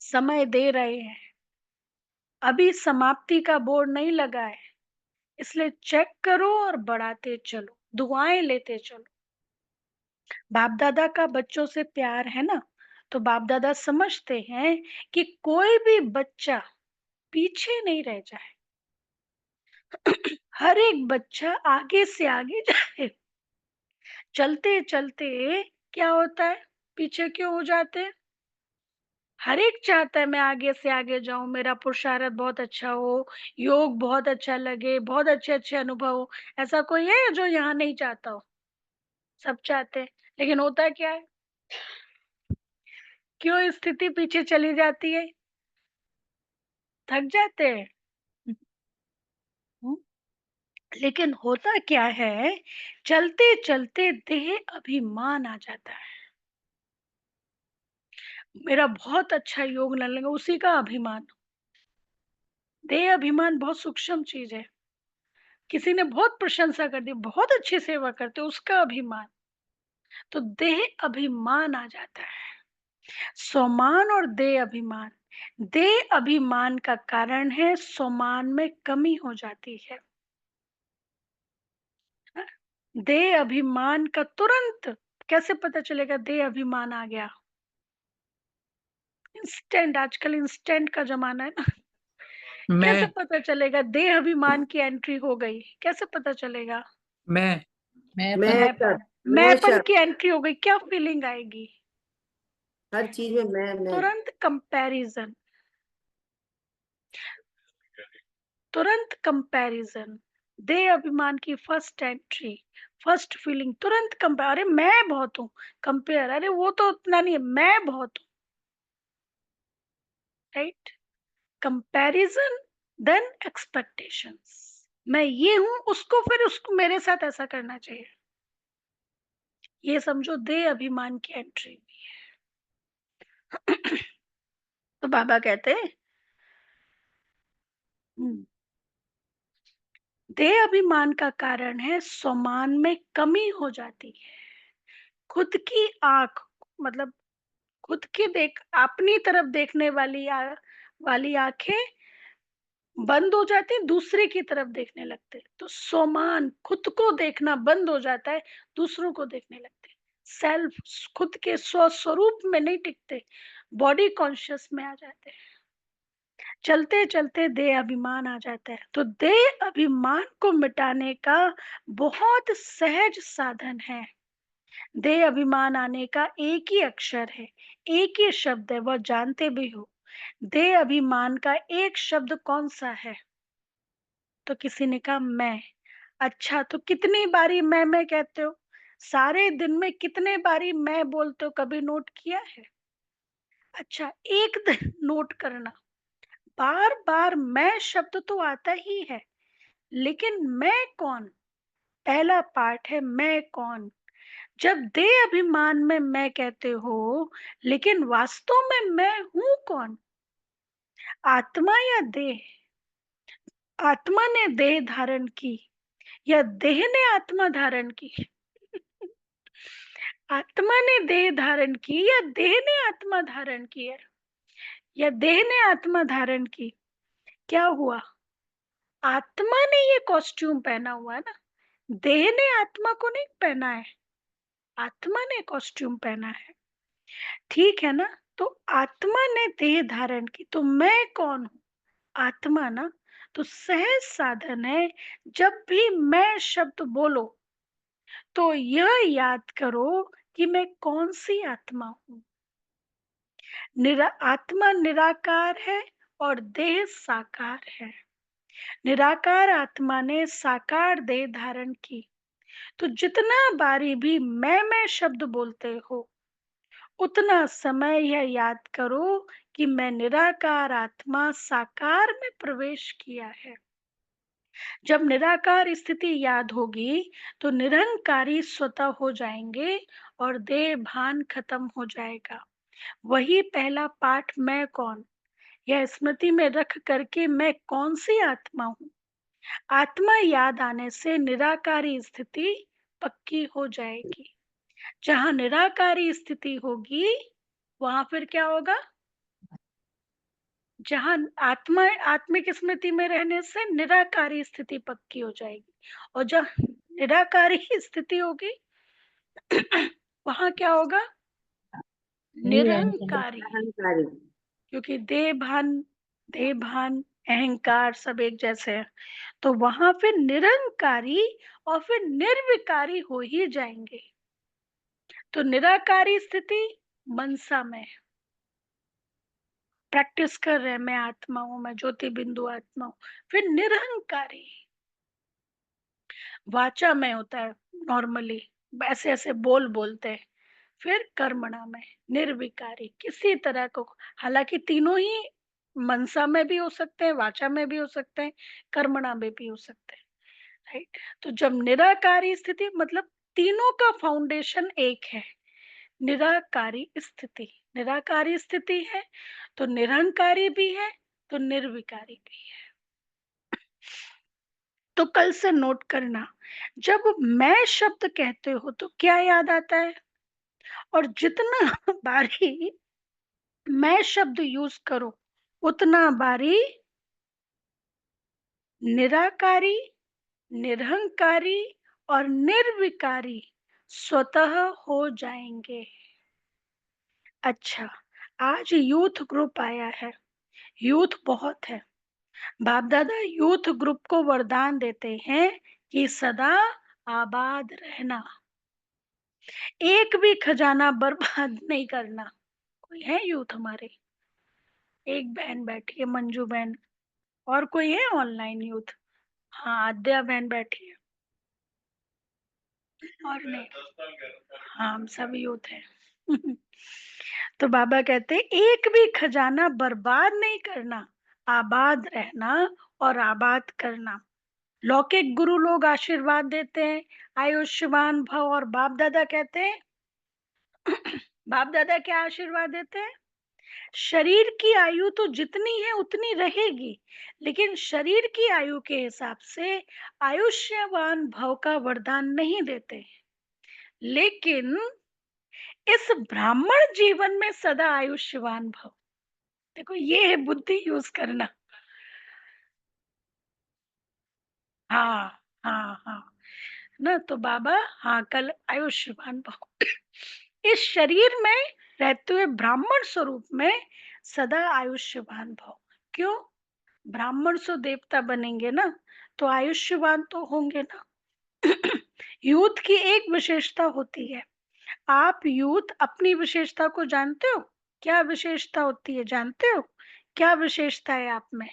समय दे रहे हैं, अभी समाप्ति का बोर्ड नहीं लगा है, इसलिए चेक करो और बढ़ाते चलो, दुआएं लेते चलो। बाप दादा का बच्चों से प्यार है ना, तो बाप दादा समझते हैं कि कोई भी बच्चा पीछे नहीं रह जाए, हर एक बच्चा आगे से आगे जाए। चलते चलते क्या होता है, पीछे क्यों हो जाते हैं? हर एक चाहता है मैं आगे से आगे जाऊं, मेरा पुरुषार्थ बहुत अच्छा हो, योग बहुत अच्छा लगे, बहुत अच्छे अच्छे अनुभव हो। ऐसा कोई है जो यहाँ नहीं चाहता हो? सब चाहते हैं। लेकिन होता क्या है, क्यों स्थिति पीछे चली जाती है? थक जाते हैं। हम्म, लेकिन होता क्या है, चलते चलते देह अभिमान आ जाता है। मेरा बहुत अच्छा योग न लगा, उसी का अभिमान। देह अभिमान बहुत सूक्ष्म चीज है। किसी ने बहुत प्रशंसा कर दी, बहुत अच्छी सेवा करते, उसका अभिमान। तो देह अभिमान आ जाता है। स्वमान और देह अभिमान, देह अभिमान का कारण है स्वमान में कमी हो जाती है। देह अभिमान का तुरंत कैसे पता चलेगा देह अभिमान आ गया? इंस्टेंट, आजकल इंस्टेंट का जमाना है ना। कैसे मैं पता चलेगा? देह अभिमान की एंट्री हो गई, कैसे पता चलेगा? मैं मैं मैं मैंपन, शब्द, मैं मैंपन शब्द, की एंट्री हो गई, क्या फीलिंग आएगी? हर चीज में मैं तुरंत कंपैरिजन, तुरंत कंपैरिजन। देह अभिमान की फर्स्ट एंट्री, फर्स्ट फीलिंग, तुरंत कंपेयर। अरे मैं बहुत हूँ, कंपेयर, अरे वो तो उतना नहीं है, मैं बहुत हूँ। राइट? Comparison, then expectations. मैं ये हूं, उसको फिर उसको मेरे साथ ऐसा करना चाहिए। ये समझो देह अभिमान की एंट्री। तो बाबा कहते हैं देह अभिमान का कारण है स्वमान में कमी हो जाती है। खुद की आंख, मतलब खुद की देख, अपनी तरफ देखने वाली आंखें बंद हो जाती, दूसरे की तरफ देखने लगते, तो स्वमान, खुद को देखना बंद हो जाता है, दूसरों को देखने लगते। सेल्फ, खुद के स्वस्वरूप में नहीं टिकते, बॉडी कॉन्शियस में आ जाते हैं। चलते चलते देह अभिमान आ जाता है। तो देह अभिमान को मिटाने का बहुत सहज साधन है। देह अभिमान आने का एक ही अक्षर है, एक ही शब्द है, वह जानते भी हो। देह अभिमान का एक शब्द कौन सा है? तो किसी ने कहा मैं। अच्छा, तो कितनी बारी मैं कहते हो? सारे दिन में कितने बारी मैं बोलते हो, कभी नोट किया है? अच्छा, एक दिन नोट करना, बार बार मैं शब्द तो आता ही है, लेकिन मैं कौन? पहला पार्ट है मैं कौन। जब देह अभिमान में मैं कहते हो, लेकिन वास्तव में मैं हूं कौन? आत्मा या देह? आत्मा ने देह धारण की या देह ने आत्मा धारण की? आत्मा ने देह धारण की या देह ने आत्मा धारण की है? या देह ने आत्मा धारण की? क्या हुआ? आत्मा ने ये कॉस्ट्यूम पहना हुआ है ना, देह ने आत्मा को नहीं पहना है, आत्मा ने कॉस्ट्यूम पहना है। ठीक है ना? तो आत्मा ने देह धारण की, तो मैं कौन हूं? आत्मा ना। तो सहज साधन है, जब भी मैं शब्द बोलो तो यह याद करो कि मैं कौन सी आत्मा हूं। आत्मा निराकार है और देह साकार है। निराकार आत्मा ने साकार देह धारण की। तो जितना बारी भी मैं शब्द बोलते हो, उतना समय यह याद करो कि मैं निराकार आत्मा साकार में प्रवेश किया है। जब निराकार स्थिति याद होगी तो निरंकारी स्वतः हो जाएंगे और देह भान खत्म हो जाएगा। वही पहला पाठ मैं कौन, यह स्मृति में रख करके मैं कौन सी आत्मा हूँ। आत्मा याद आने से निराकारी स्थिति पक्की हो जाएगी। जहां निराकारी स्थिति होगी, वहां फिर क्या होगा? जहां आत्मा, आत्मिक स्मृति में रहने से निराकारी स्थिति पक्की हो जाएगी, और जहां निराकारी स्थिति होगी वहां क्या होगा? निरंकारी। अहंकारी। क्योंकि देह भान अहंकार सब एक जैसे हैं, तो वहां फिर निरंकारी और फिर निर्विकारी हो ही जाएंगे। तो निराकारी स्थिति मनसा में प्रैक्टिस कर रहे हैं, मैं आत्मा हूं, मैं ज्योति बिंदु आत्मा हूं। फिर निरहंकारी वाचा में होता है, नॉर्मली ऐसे ऐसे बोलते हैं। फिर कर्मणा में निर्विकारी, किसी तरह को, हालांकि तीनों ही मनसा में भी हो सकते हैं, वाचा में भी हो सकते हैं, कर्मणा में भी हो सकते हैं। राइट? तो जब निराकारी स्थिति, मतलब तीनों का फाउंडेशन एक है, निराकारी स्थिति। निराकारी स्थिति है तो निरंकारी भी है, तो निर्विकारी भी है। तो कल से नोट करना, जब मैं शब्द कहते हो तो क्या याद आता है? और जितना बारी मैं शब्द यूज करो, उतना बारी निराकारी, निरहंकारी और निर्विकारी स्वतः हो जाएंगे। अच्छा, आज यूथ ग्रुप आया है, यूथ बहुत है, बाप दादा यूथ ग्रुप को वरदान देते हैं कि सदा आबाद रहना, एक भी खजाना बर्बाद नहीं करना। कोई है यूथ हमारे? एक बहन बैठी है, मंजू बहन। और कोई है ऑनलाइन यूथ? हाँ, आद्या बहन बैठी है। और नहीं? हाँ, हम सब यूथ हैं। तो बाबा कहते एक भी खजाना बर्बाद नहीं करना, आबाद रहना और आबाद करना। लौकिक गुरु लोग आशीर्वाद देते हैं, आयुष्मान भव, और बाप दादा कहते हैं बाप दादा क्या आशीर्वाद देते हैं? शरीर की आयु तो जितनी है उतनी रहेगी, लेकिन शरीर की आयु के हिसाब से आयुष्यवान भव का वरदान नहीं देते। लेकिन इस ब्राह्मण जीवन में सदा आयुष्यवान भव। देखो, ये है बुद्धि यूज करना। हाँ, हाँ, हाँ, ना तो बाबा, हाँ, कल आयुष्यवान भव। इस शरीर में रहते हुए ब्राह्मण स्वरूप में सदा आयुष्यवान भव। क्यों? ब्राह्मण सो देवता बनेंगे ना, तो आयुष्यवान तो होंगे ना। यूथ की एक विशेषता होती है। आप यूथ अपनी विशेषता को जानते हो? क्या विशेषता होती है जानते हो? क्या विशेषता है आप में?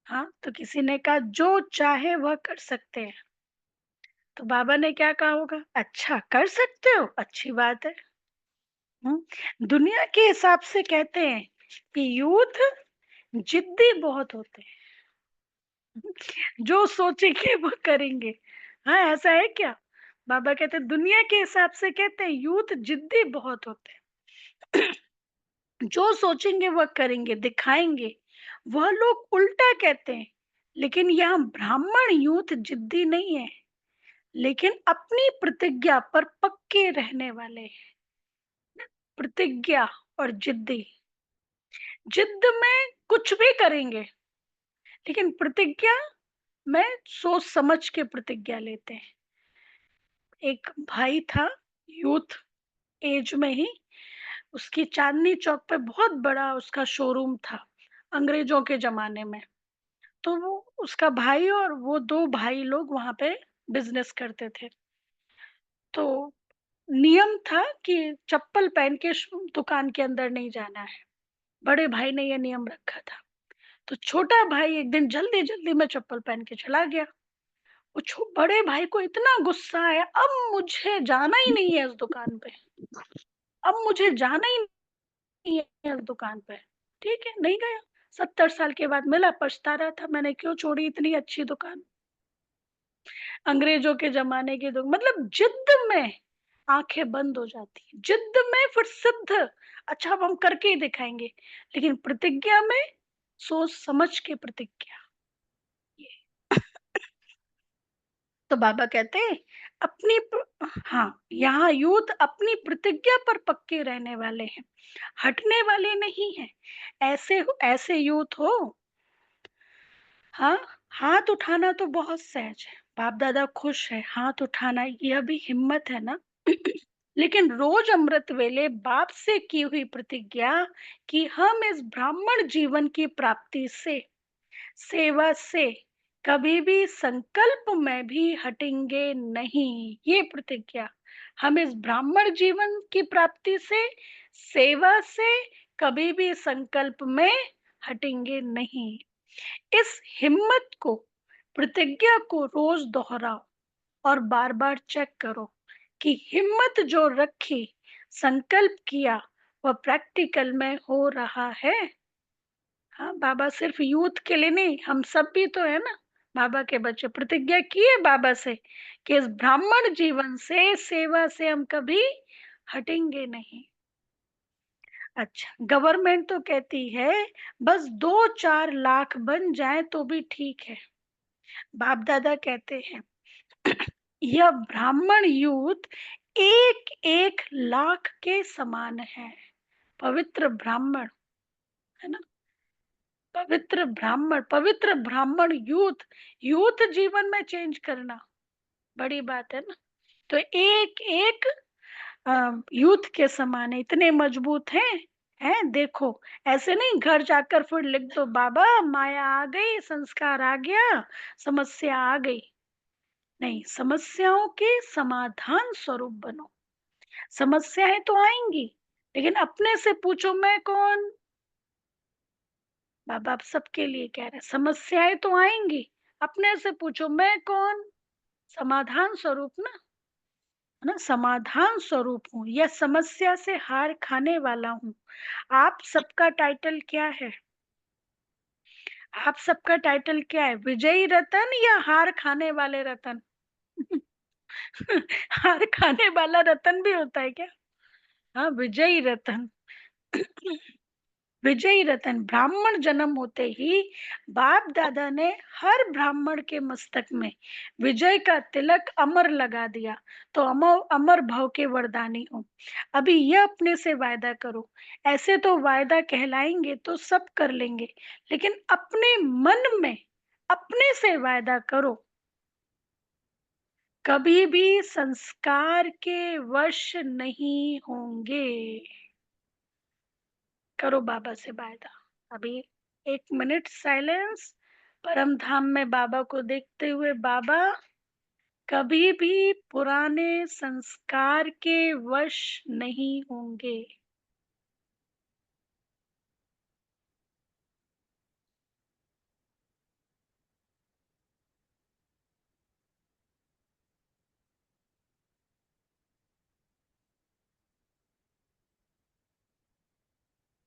हाँ, तो किसी ने कहा जो चाहे वह कर सकते हैं। तो बाबा ने क्या कहा होगा? अच्छा, कर सकते हो, अच्छी बात है। दुनिया के हिसाब से कहते हैं कि यूथ जिद्दी बहुत होते हैं, जो सोचेंगे वो करेंगे। हाँ, ऐसा है क्या? बाबा कहते हैं दुनिया के हिसाब से कहते हैं यूथ जिद्दी बहुत होते हैं। जो सोचेंगे वह करेंगे, दिखाएंगे। वह लोग उल्टा कहते हैं। लेकिन यहाँ ब्राह्मण यूथ जिद्दी नहीं है, लेकिन अपनी प्रतिज्ञा पर पक्के रहने वाले हैं। प्रतिज्ञा और जिद्दी। जिद में कुछ भी करेंगे, लेकिन प्रतिज्ञा में सोच समझ के प्रतिज्ञा लेते हैं। एक भाई था, यूथ एज में ही, उसकी चांदनी चौक पे बहुत बड़ा उसका शोरूम था, अंग्रेजों के जमाने में। तो वो उसका भाई और वो दो भाई लोग वहां पे बिजनेस करते थे। तो नियम था कि चप्पल पहन के दुकान के अंदर नहीं जाना है। बड़े भाई ने ये नियम रखा था। तो छोटा भाई एक दिन जल्दी जल्दी में चप्पल पहन के चला गया। वो बड़े भाई को इतना गुस्सा आया, अब मुझे जाना ही नहीं है इस दुकान पे, अब मुझे जाना ही नहीं है इस दुकान पे। ठीक है, नहीं गया। 70 साल के बाद मिला, पछता रहा था, मैंने क्यों छोड़ी इतनी अच्छी दुकान। अंग्रेजों के जमाने की दुकान, मतलब जिद में आंखें बंद हो जाती है। जिद में फिर सिद्ध, अच्छा अब हम करके ही दिखाएंगे। लेकिन प्रतिज्ञा में सोच समझ के प्रतिज्ञा। ये तो बाबा कहते हैं हाँ, यहाँ यूथ अपनी प्रतिज्ञा पर पक्के रहने वाले हैं, हटने वाले नहीं हैं। ऐसे ऐसे यूथ हो। हाँ, हाथ उठाना तो बहुत सहज है, बाप दादा खुश है, हाथ उठाना यह भी हिम्मत है ना। लेकिन रोज अमृत वेले बाप से की हुई प्रतिज्ञा कि हम इस ब्राह्मण जीवन की प्राप्ति से, सेवा से कभी भी संकल्प में भी हटेंगे नहीं। ये प्रतिज्ञा, हम इस ब्राह्मण जीवन की प्राप्ति से, सेवा से कभी भी संकल्प में हटेंगे नहीं। इस हिम्मत को, प्रतिज्ञा को रोज दोहराओ और बार बार चेक करो कि हिम्मत जो रखी, संकल्प किया, वह प्रैक्टिकल में हो रहा है। हाँ, बाबा सिर्फ यूथ के लिए नहीं, हम सब भी तो है ना बाबा के बच्चे। प्रतिज्ञा की है बाबा से कि इस ब्राह्मण जीवन से, सेवा से हम कभी हटेंगे नहीं। अच्छा, गवर्नमेंट तो कहती है बस 2-4 लाख बन जाए तो भी ठीक है। बाप दादा कहते हैं यह ब्राह्मण यूथ 1-1 लाख के समान है। पवित्र ब्राह्मण, है ना, पवित्र ब्राह्मण यूथ, यूथ जीवन में चेंज करना बड़ी बात है ना। तो एक एक यूथ के समान है, इतने मजबूत हैं, है। देखो, ऐसे नहीं घर जाकर फिर लिख दो बाबा माया आ गई, संस्कार आ गया, समस्या आ गई। नहीं, समस्याओं के समाधान स्वरूप बनो। समस्याएं तो आएंगी, लेकिन अपने से पूछो मैं कौन। बाबा आप सबके लिए कह रहे हैं, समस्याएं तो आएंगी, अपने से पूछो मैं कौन। समाधान स्वरूप ना, है ना, समाधान स्वरूप हूँ या समस्या से हार खाने वाला हूँ। आप सबका टाइटल क्या है? आप सबका टाइटल क्या है? विजयी रतन या हार खाने वाले रतन? हार खाने वाला रतन भी होता है क्या? हाँ, विजयी रतन। विजयी रतन। ब्राह्मण जन्म होते ही बाप दादा ने हर ब्राह्मण के मस्तक में विजय का तिलक अमर लगा दिया। तो अमर अमर भव के वरदानी हो। अभी यह अपने से वायदा करो। ऐसे तो वायदा कहलाएंगे तो सब कर लेंगे, लेकिन अपने मन में अपने से वायदा करो, कभी भी संस्कार के वश नहीं होंगे। करो बाबा से वायदा। अभी 1 मिनट साइलेंस। परम धाम में बाबा को देखते हुए, बाबा कभी भी पुराने संस्कार के वश नहीं होंगे।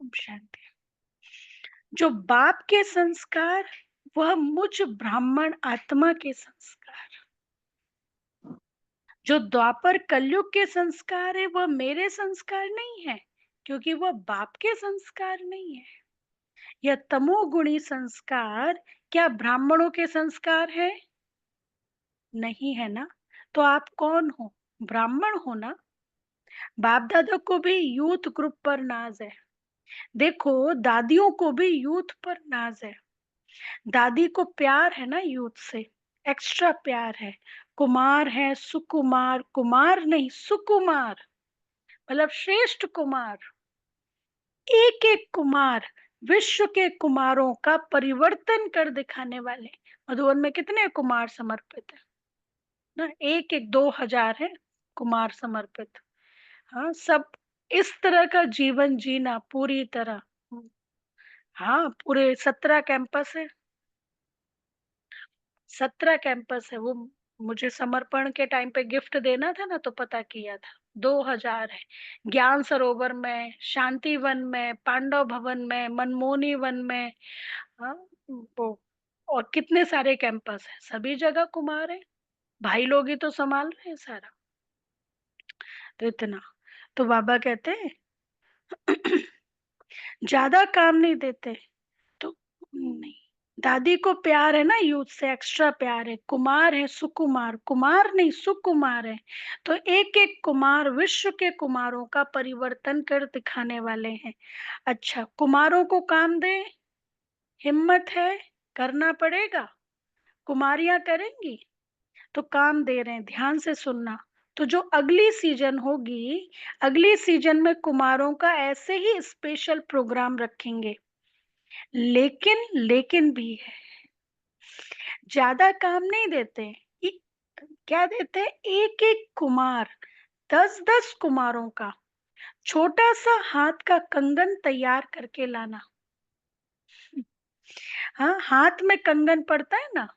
ओम शांति। जो बाप के संस्कार, वह मुझ ब्राह्मण आत्मा के संस्कार। जो द्वापर कलयुग के संस्कार है, वह मेरे संस्कार नहीं है, क्योंकि वह बाप के संस्कार नहीं है। यह तमोगुणी संस्कार क्या ब्राह्मणों के संस्कार है? नहीं है ना। तो आप कौन हो? ब्राह्मण हो ना। बाप दादा को भी यूथ ग्रुप पर नाज है। देखो, दादियों को भी यूथ पर नाज है। दादी को प्यार है ना यूथ से, एक्स्ट्रा प्यार है। कुमार है, सुकुमार, कुमार नहीं सुकुमार, मतलब श्रेष्ठ कुमार। एक एक कुमार विश्व के कुमारों का परिवर्तन कर दिखाने वाले। मधुबन में कितने कुमार समर्पित है ना? एक एक 2000 है कुमार समर्पित। हाँ, सब इस तरह का जीवन जीना पूरी तरह। हाँ, पूरे 17 कैंपस है। 17 कैंपस है। वो मुझे समर्पण के टाइम पे गिफ्ट देना था ना, तो पता किया था। 2000 है। ज्ञान सरोवर में, शांति वन में, पांडव भवन में, मनमोहनी वन में। हाँ, वो और कितने सारे कैंपस है, सभी जगह कुमार है। भाई लोग ही तो संभाल रहे हैं सारा। तो इतना। तो बाबा कहते हैं ज्यादा काम नहीं देते। तो नहीं, दादी को प्यार है ना यूथ से, एक्स्ट्रा प्यार है। कुमार है, सुकुमार, कुमार नहीं सुकुमार है। तो एक एक कुमार विश्व के कुमारों का परिवर्तन कर दिखाने वाले हैं। अच्छा, कुमारों को काम दे, हिम्मत है, करना पड़ेगा। कुमारियां करेंगी, तो काम दे रहे हैं, ध्यान से सुनना। तो जो अगली सीजन होगी, अगली सीजन में कुमारों का ऐसे ही स्पेशल प्रोग्राम रखेंगे। लेकिन भी है, ज्यादा काम नहीं देते। इ- क्या देते हैं? एक एक कुमार, 10-10 कुमारों का छोटा सा हाथ का कंगन तैयार करके लाना। हाँ, हाथ में कंगन पड़ता है ना।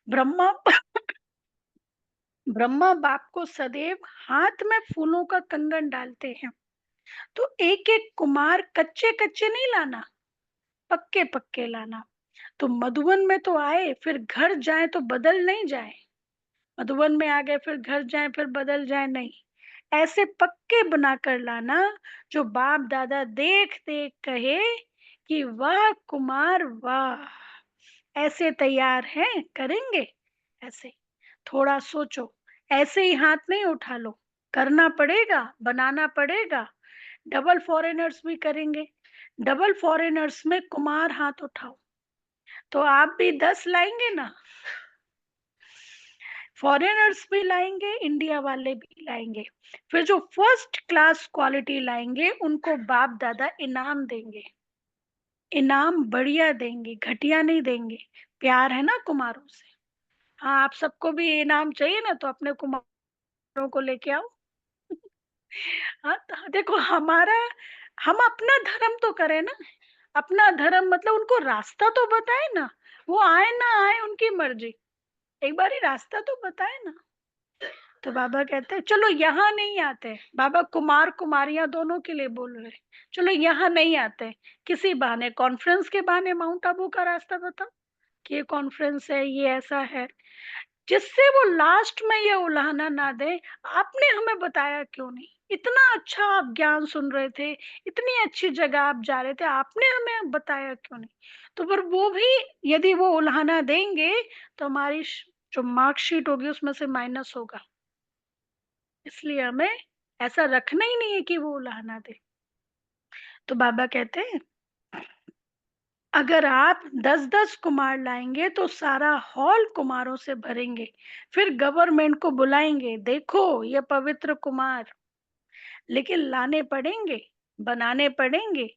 ब्रह्मा ब्रह्मा बाप को सदैव हाथ में फूलों का कंगन डालते हैं। तो एक एक कुमार कच्चे कच्चे नहीं लाना, पक्के पक्के लाना। तो मधुबन में तो आए, फिर घर जाए तो बदल नहीं जाए। मधुबन में आ गए, फिर घर जाए, फिर बदल जाए, नहीं। ऐसे पक्के बनाकर लाना, जो बाप दादा देख देख कहे कि वाह कुमार वाह, ऐसे तैयार हैं, करेंगे ऐसे। थोड़ा सोचो, ऐसे ही हाथ नहीं उठा लो, करना पड़ेगा, बनाना पड़ेगा। डबल फॉरेनर्स भी करेंगे। डबल फॉरेनर्स में कुमार हाथ उठाओ, तो आप भी 10 लाएंगे ना। फॉरेनर्स भी लाएंगे, इंडिया वाले भी लाएंगे। फिर जो फर्स्ट क्लास क्वालिटी लाएंगे उनको बाप दादा इनाम देंगे, इनाम बढ़िया देंगे, घटिया नहीं देंगे। प्यार है ना कुमारों से। हाँ, आप सबको भी इनाम चाहिए ना, तो अपने कुमारों को लेके आओ। हाँ, तो देखो हमारा, हम अपना धर्म तो करें ना। अपना धर्म मतलब उनको रास्ता तो बताए ना, वो आए ना आए उनकी मर्जी, एक बार ही रास्ता तो बताए ना। तो बाबा कहते हैं चलो यहाँ नहीं आते, बाबा कुमार कुमारियां दोनों के लिए बोल रहे हैं, चलो यहाँ नहीं आते, किसी बहाने कॉन्फ्रेंस के बहाने माउंट आबू का रास्ता बताओ कि ये कॉन्फ्रेंस है, ये ऐसा है, जिससे वो लास्ट में ये उलाहना ना दे, आपने हमें बताया क्यों नहीं? इतना अच्छा आप ज्ञान सुन रहे थे, इतनी अच्छी जगह आप जा रहे थे, आपने हमें बताया क्यों नहीं? तो पर वो भी यदि वो उलाहना देंगे तो हमारी जो मार्कशीट होगी उसमें से माइनस होगा। इसलिए हमें ऐसा रखना ही नहीं है कि वो उलाहना दे। तो बाबा कहते हैं अगर आप 10-10 कुमार लाएंगे तो सारा हॉल कुमारों से भरेंगे, फिर गवर्नमेंट को बुलाएंगे, देखो ये पवित्र कुमार। लेकिन लाने पड़ेंगे, बनाने पड़ेंगे।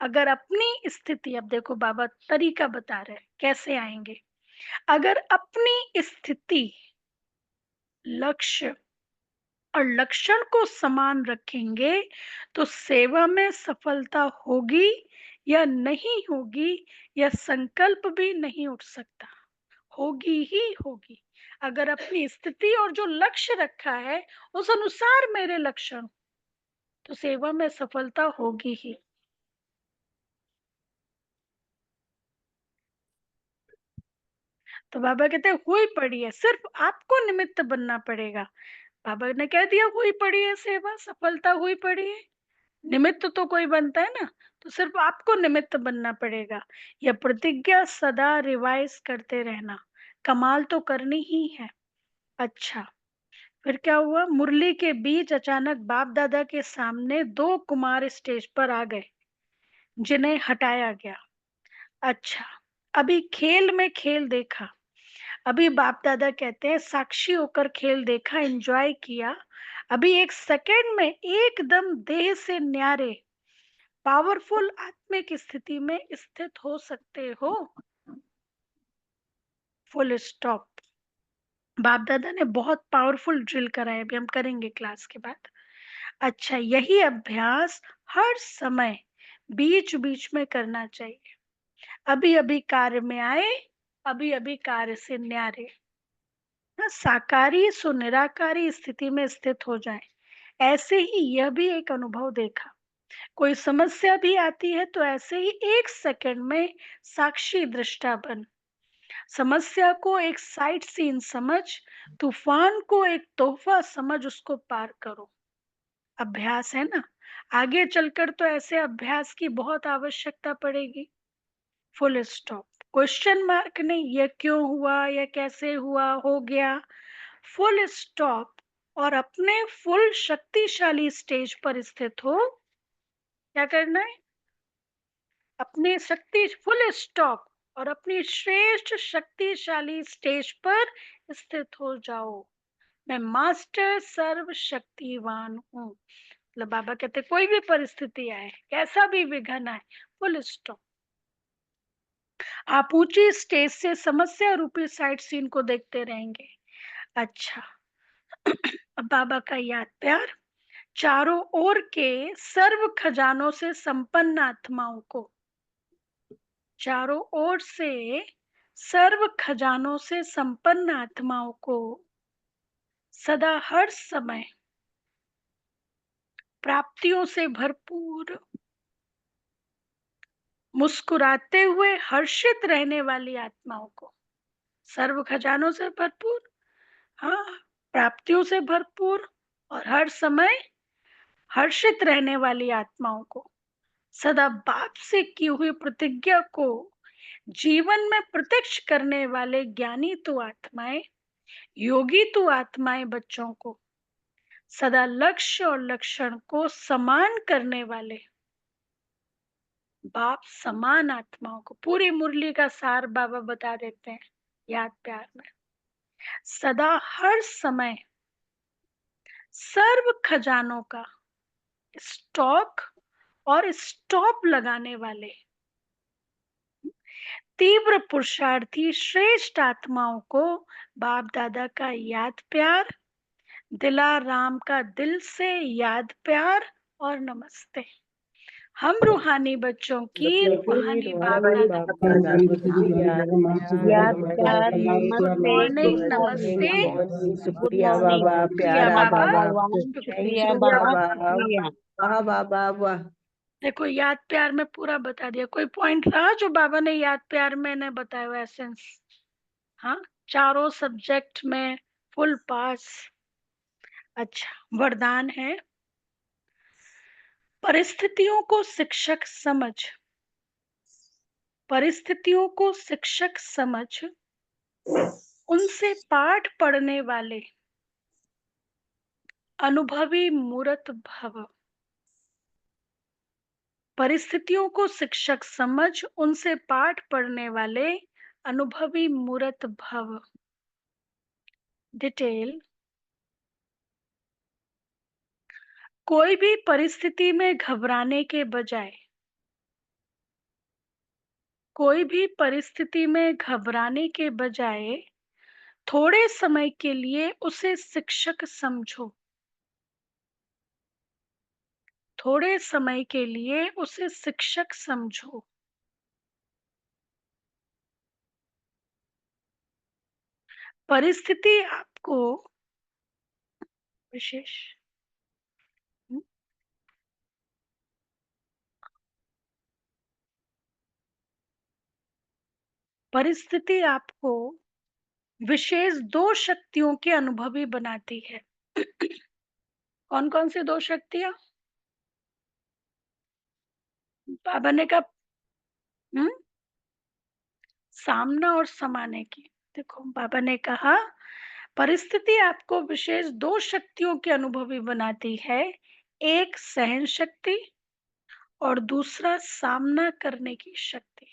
अगर अपनी स्थिति, अब देखो बाबा तरीका बता रहे हैं कैसे आएंगे। अगर अपनी स्थिति, लक्ष्य और लक्षण को समान रखेंगे तो सेवा में सफलता होगी या नहीं होगी, यह संकल्प भी नहीं उठ सकता, होगी ही होगी। अगर अपनी स्थिति और जो लक्ष्य रखा है उस अनुसार मेरे लक्षण, तो सेवा में सफलता होगी ही। तो बाबा कहते हैं हुई पड़ी है, सिर्फ आपको निमित्त बनना पड़ेगा। बाबा ने कह दिया हुई पड़ी है सेवा, सफलता हुई पड़ी है, निमित्त तो कोई बनता है ना, तो सिर्फ आपको निमित्त बनना पड़ेगा। यह प्रतिज्ञा सदा रिवाइज करते रहना, कमाल तो करनी ही है। अच्छा, फिर क्या हुआ? मुरली के बीच अचानक बाप दादा के सामने 2 कुमार स्टेज पर आ गए जिन्हें हटाया गया। अच्छा, अभी खेल में खेल देखा। अभी बाप दादा कहते हैं साक्षी होकर खेल देखा, एंजॉय किया। अभी एक सेकंड में एकदम देह से न्यारे पावरफुल आत्मिक स्थिति में स्थित हो सकते हो। Full stop. बाप दादा ने बहुत पावरफुल ड्रिल कराया, अभी हम करेंगे क्लास के बाद। अच्छा, यही अभ्यास हर समय बीच बीच में करना चाहिए। अभी अभी कार्य में आए, अभी अभी कार्य से न्यारे, साकारी सो निराकारी स्थिति में स्थित हो जाए। ऐसे ही यह भी एक अनुभव देखा, कोई समस्या भी आती है तो ऐसे ही एक सेकंड में साक्षी दृष्टा बन, समस्या को एक साइट सीन समझ, तूफान को एक तोहफा समझ उसको पार करो। अभ्यास है ना, आगे चलकर तो ऐसे अभ्यास की बहुत आवश्यकता पड़ेगी। Full stop. क्वेश्चन मार्क नहीं, यह क्यों हुआ, यह कैसे हुआ, हो गया। Full stop. और अपने फुल शक्तिशाली स्टेज पर स्थित हो। क्या करना है? अपने शक्ति, फुल स्टॉप, और अपनी श्रेष्ठ शक्तिशाली स्टेज पर स्थित हो जाओ। मैं मास्टर सर्वशक्तिवान हूँ। मतलब बाबा कहते कोई भी परिस्थिति आए, कैसा भी विघन आए, फुल स्टॉप। आप ऊंची स्टेज से समस्या रूपी साइट सीन को देखते रहेंगे। अच्छा, अब बाबा का याद प्यार, चारों ओर के सर्व खजानों से संपन्न आत्माओं को, चारों ओर से सर्व खजानों से संपन्न आत्माओं को सदा हर समय प्राप्तियों से भरपूर, मुस्कुराते हुए हर्षित रहने वाली आत्माओं को, सर्व खजानों से भरपूर, हाँ, प्राप्तियों से भरपूर और हर समय हर्षित रहने वाली आत्माओं को, सदा बाप से की हुई प्रतिज्ञा को जीवन में प्रत्यक्ष करने वाले ज्ञानी तो आत्माएं, योगी तो आत्माएं बच्चों को, सदा लक्ष्य और लक्षण को समान करने वाले बाप समान आत्माओं को। पूरी मुरली का सार बाबा बता देते हैं याद प्यार में। सदा हर समय सर्व खजानों का स्टॉक और स्टॉप लगाने वाले तीव्र पुरुषार्थी श्रेष्ठ आत्माओं को बाप दादा का याद प्यार, दिलाराम का दिल से याद प्यार और नमस्ते। हम रूहानी बच्चों की रूहानी बाप दादा याद प्यार गुड नमस्ते मॉर्निंग, गुड नमस्ते, मॉर्निंग गुड शुक्रिया मॉर्निंग, बाबा, शुक्रिया प्यारा बाबा, बाबा, शुक्रिया शुक्रिया बाबा, बाबा। शुक्रिया। वाह बाबा वाह। देखो याद प्यार में पूरा बता दिया। कोई पॉइंट रहा जो बाबा ने याद प्यार में ने बताया हुआ एसेंस? हाँ, चारों सब्जेक्ट में फुल पास। अच्छा, वरदान है परिस्थितियों को शिक्षक समझ, परिस्थितियों को शिक्षक समझ उनसे पाठ पढ़ने वाले अनुभवी मूर्त भव। परिस्थितियों को शिक्षक समझ उनसे पाठ पढ़ने वाले अनुभवी मूर्त भव। डिटेल, कोई भी परिस्थिति में घबराने के बजाय, कोई भी परिस्थिति में घबराने के बजाय थोड़े समय के लिए उसे शिक्षक समझो, थोड़े समय के लिए उसे शिक्षक समझो। परिस्थिति आपको विशेष परिस्थिति आपको विशेष दो शक्तियों के अनुभवी बनाती है। कौन कौन सी दो शक्तियां? बाबा ने कहा सामना और समाने की। देखो बाबा ने कहा परिस्थिति आपको विशेष दो शक्तियों के अनुभवी बनाती है, एक सहन शक्ति और दूसरा सामना करने की शक्ति।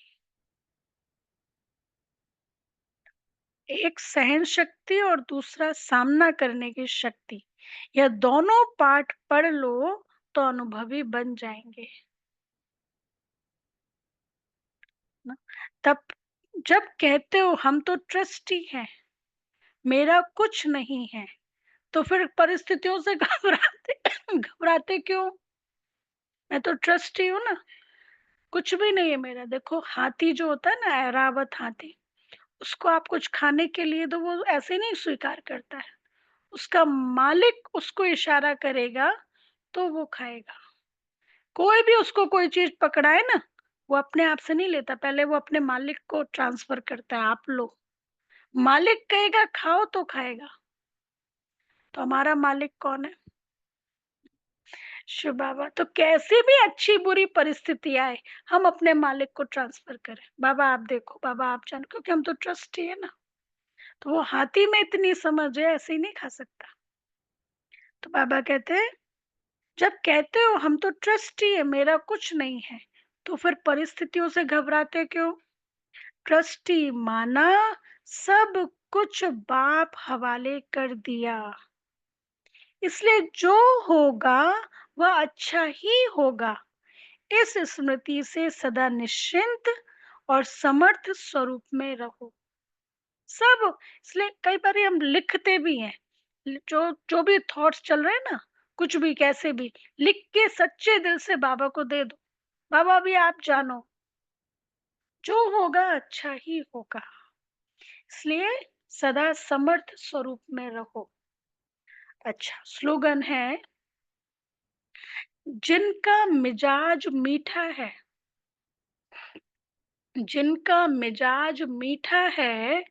एक सहन शक्ति और दूसरा सामना करने की शक्ति। यह दोनों पाठ पढ़ लो तो अनुभवी बन जाएंगे ना। तब जब कहते हो हम तो ट्रस्टी हैं, मेरा कुछ नहीं है, तो फिर परिस्थितियों से घबराते घबराते क्यों? मैं तो ट्रस्टी हूँ ना, कुछ भी नहीं है मेरा। देखो हाथी जो होता है ना, ऐरावत हाथी, उसको आप कुछ खाने के लिए तो वो ऐसे नहीं स्वीकार करता है, उसका मालिक उसको इशारा करेगा तो वो खाएगा। कोई भी उसको कोई चीज पकड़ाए ना, वो अपने आप से नहीं लेता, पहले वो अपने मालिक को ट्रांसफर करता है। आप लो, मालिक कहेगा खाओ तो खाएगा। तो हमारा मालिक कौन है? शिव बाबा। तो कैसी भी अच्छी बुरी परिस्थिति आए, हम अपने मालिक को ट्रांसफर करें, बाबा आप देखो, बाबा आप जानो, क्योंकि हम तो ट्रस्टी है ना। तो वो हाथी में इतनी समझ है, ऐसे ही नहीं खा सकता। तो बाबा कहते हैं जब कहते हो हम तो ट्रस्टी है, मेरा कुछ नहीं है, तो फिर परिस्थितियों से घबराते क्यों? ट्रस्टी माना, सब कुछ बाप हवाले कर दिया, इसलिए जो होगा वह अच्छा ही होगा। इस स्मृति से सदा निश्चिंत और समर्थ स्वरूप में रहो। सब इसलिए कई बार हम लिखते भी हैं, जो जो भी थॉट्स चल रहे हैं ना, कुछ भी कैसे भी लिख के सच्चे दिल से बाबा को दे दो। बाबा भी आप जानो, जो होगा अच्छा ही होगा, इसलिए सदा समर्थ स्वरूप में रहो। अच्छा, स्लोगन है जिनका मिजाज मीठा है, जिनका मिजाज मीठा है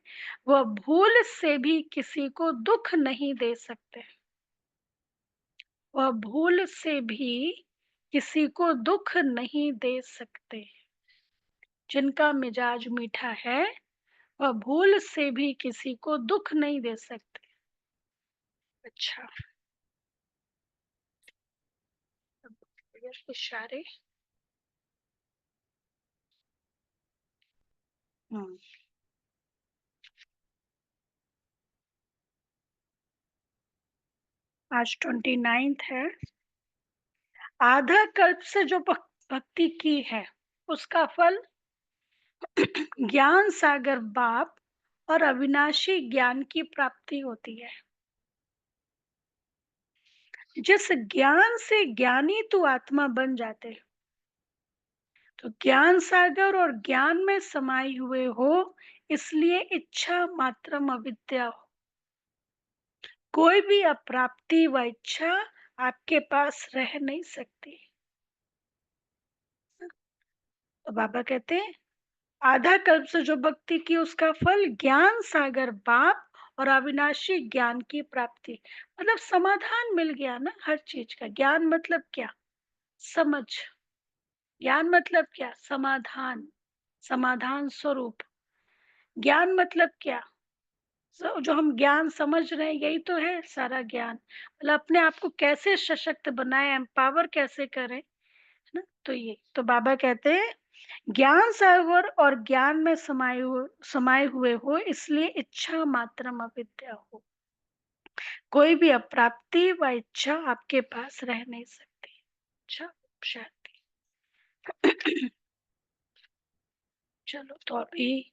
वह भूल से भी किसी को दुख नहीं दे सकते, वह भूल से भी किसी को दुख नहीं दे सकते। जिनका मिजाज मीठा है वह भूल से भी किसी को दुख नहीं दे सकते। अच्छा, इशारे। हम्म आज 29th है। आधा कल्प से जो भक्ति की है उसका फल ज्ञान सागर बाप और अविनाशी ज्ञान की प्राप्ति होती है। जिस ज्ञान से ज्ञानी तू आत्मा बन जाते, तो ज्ञान सागर और ज्ञान में समाये हुए हो, इसलिए इच्छा मात्रम अविद्या हो। कोई भी अप्राप्ति व इच्छा आपके पास रह नहीं सकती। तो बाबा कहते हैं आधा कल्प से जो भक्ति की उसका फल ज्ञान सागर बाप और अविनाशी ज्ञान की प्राप्ति। मतलब समाधान मिल गया ना हर चीज का। ज्ञान मतलब क्या? समझ। ज्ञान मतलब क्या? समाधान, समाधान स्वरूप। ज्ञान मतलब क्या? जो हम ज्ञान समझ रहे हैं यही तो है सारा ज्ञान। मतलब अपने आप को कैसे सशक्त बनाए, एम्पावर कैसे करें, है ना। तो ये तो बाबा कहते हैं ज्ञान सागर और ज्ञान में समाये हुए हो, इसलिए इच्छा मात्रम अविद्या हो। कोई भी अप्राप्ति व इच्छा आपके पास रह नहीं सकती। अच्छा, शांति। चलो तो अभी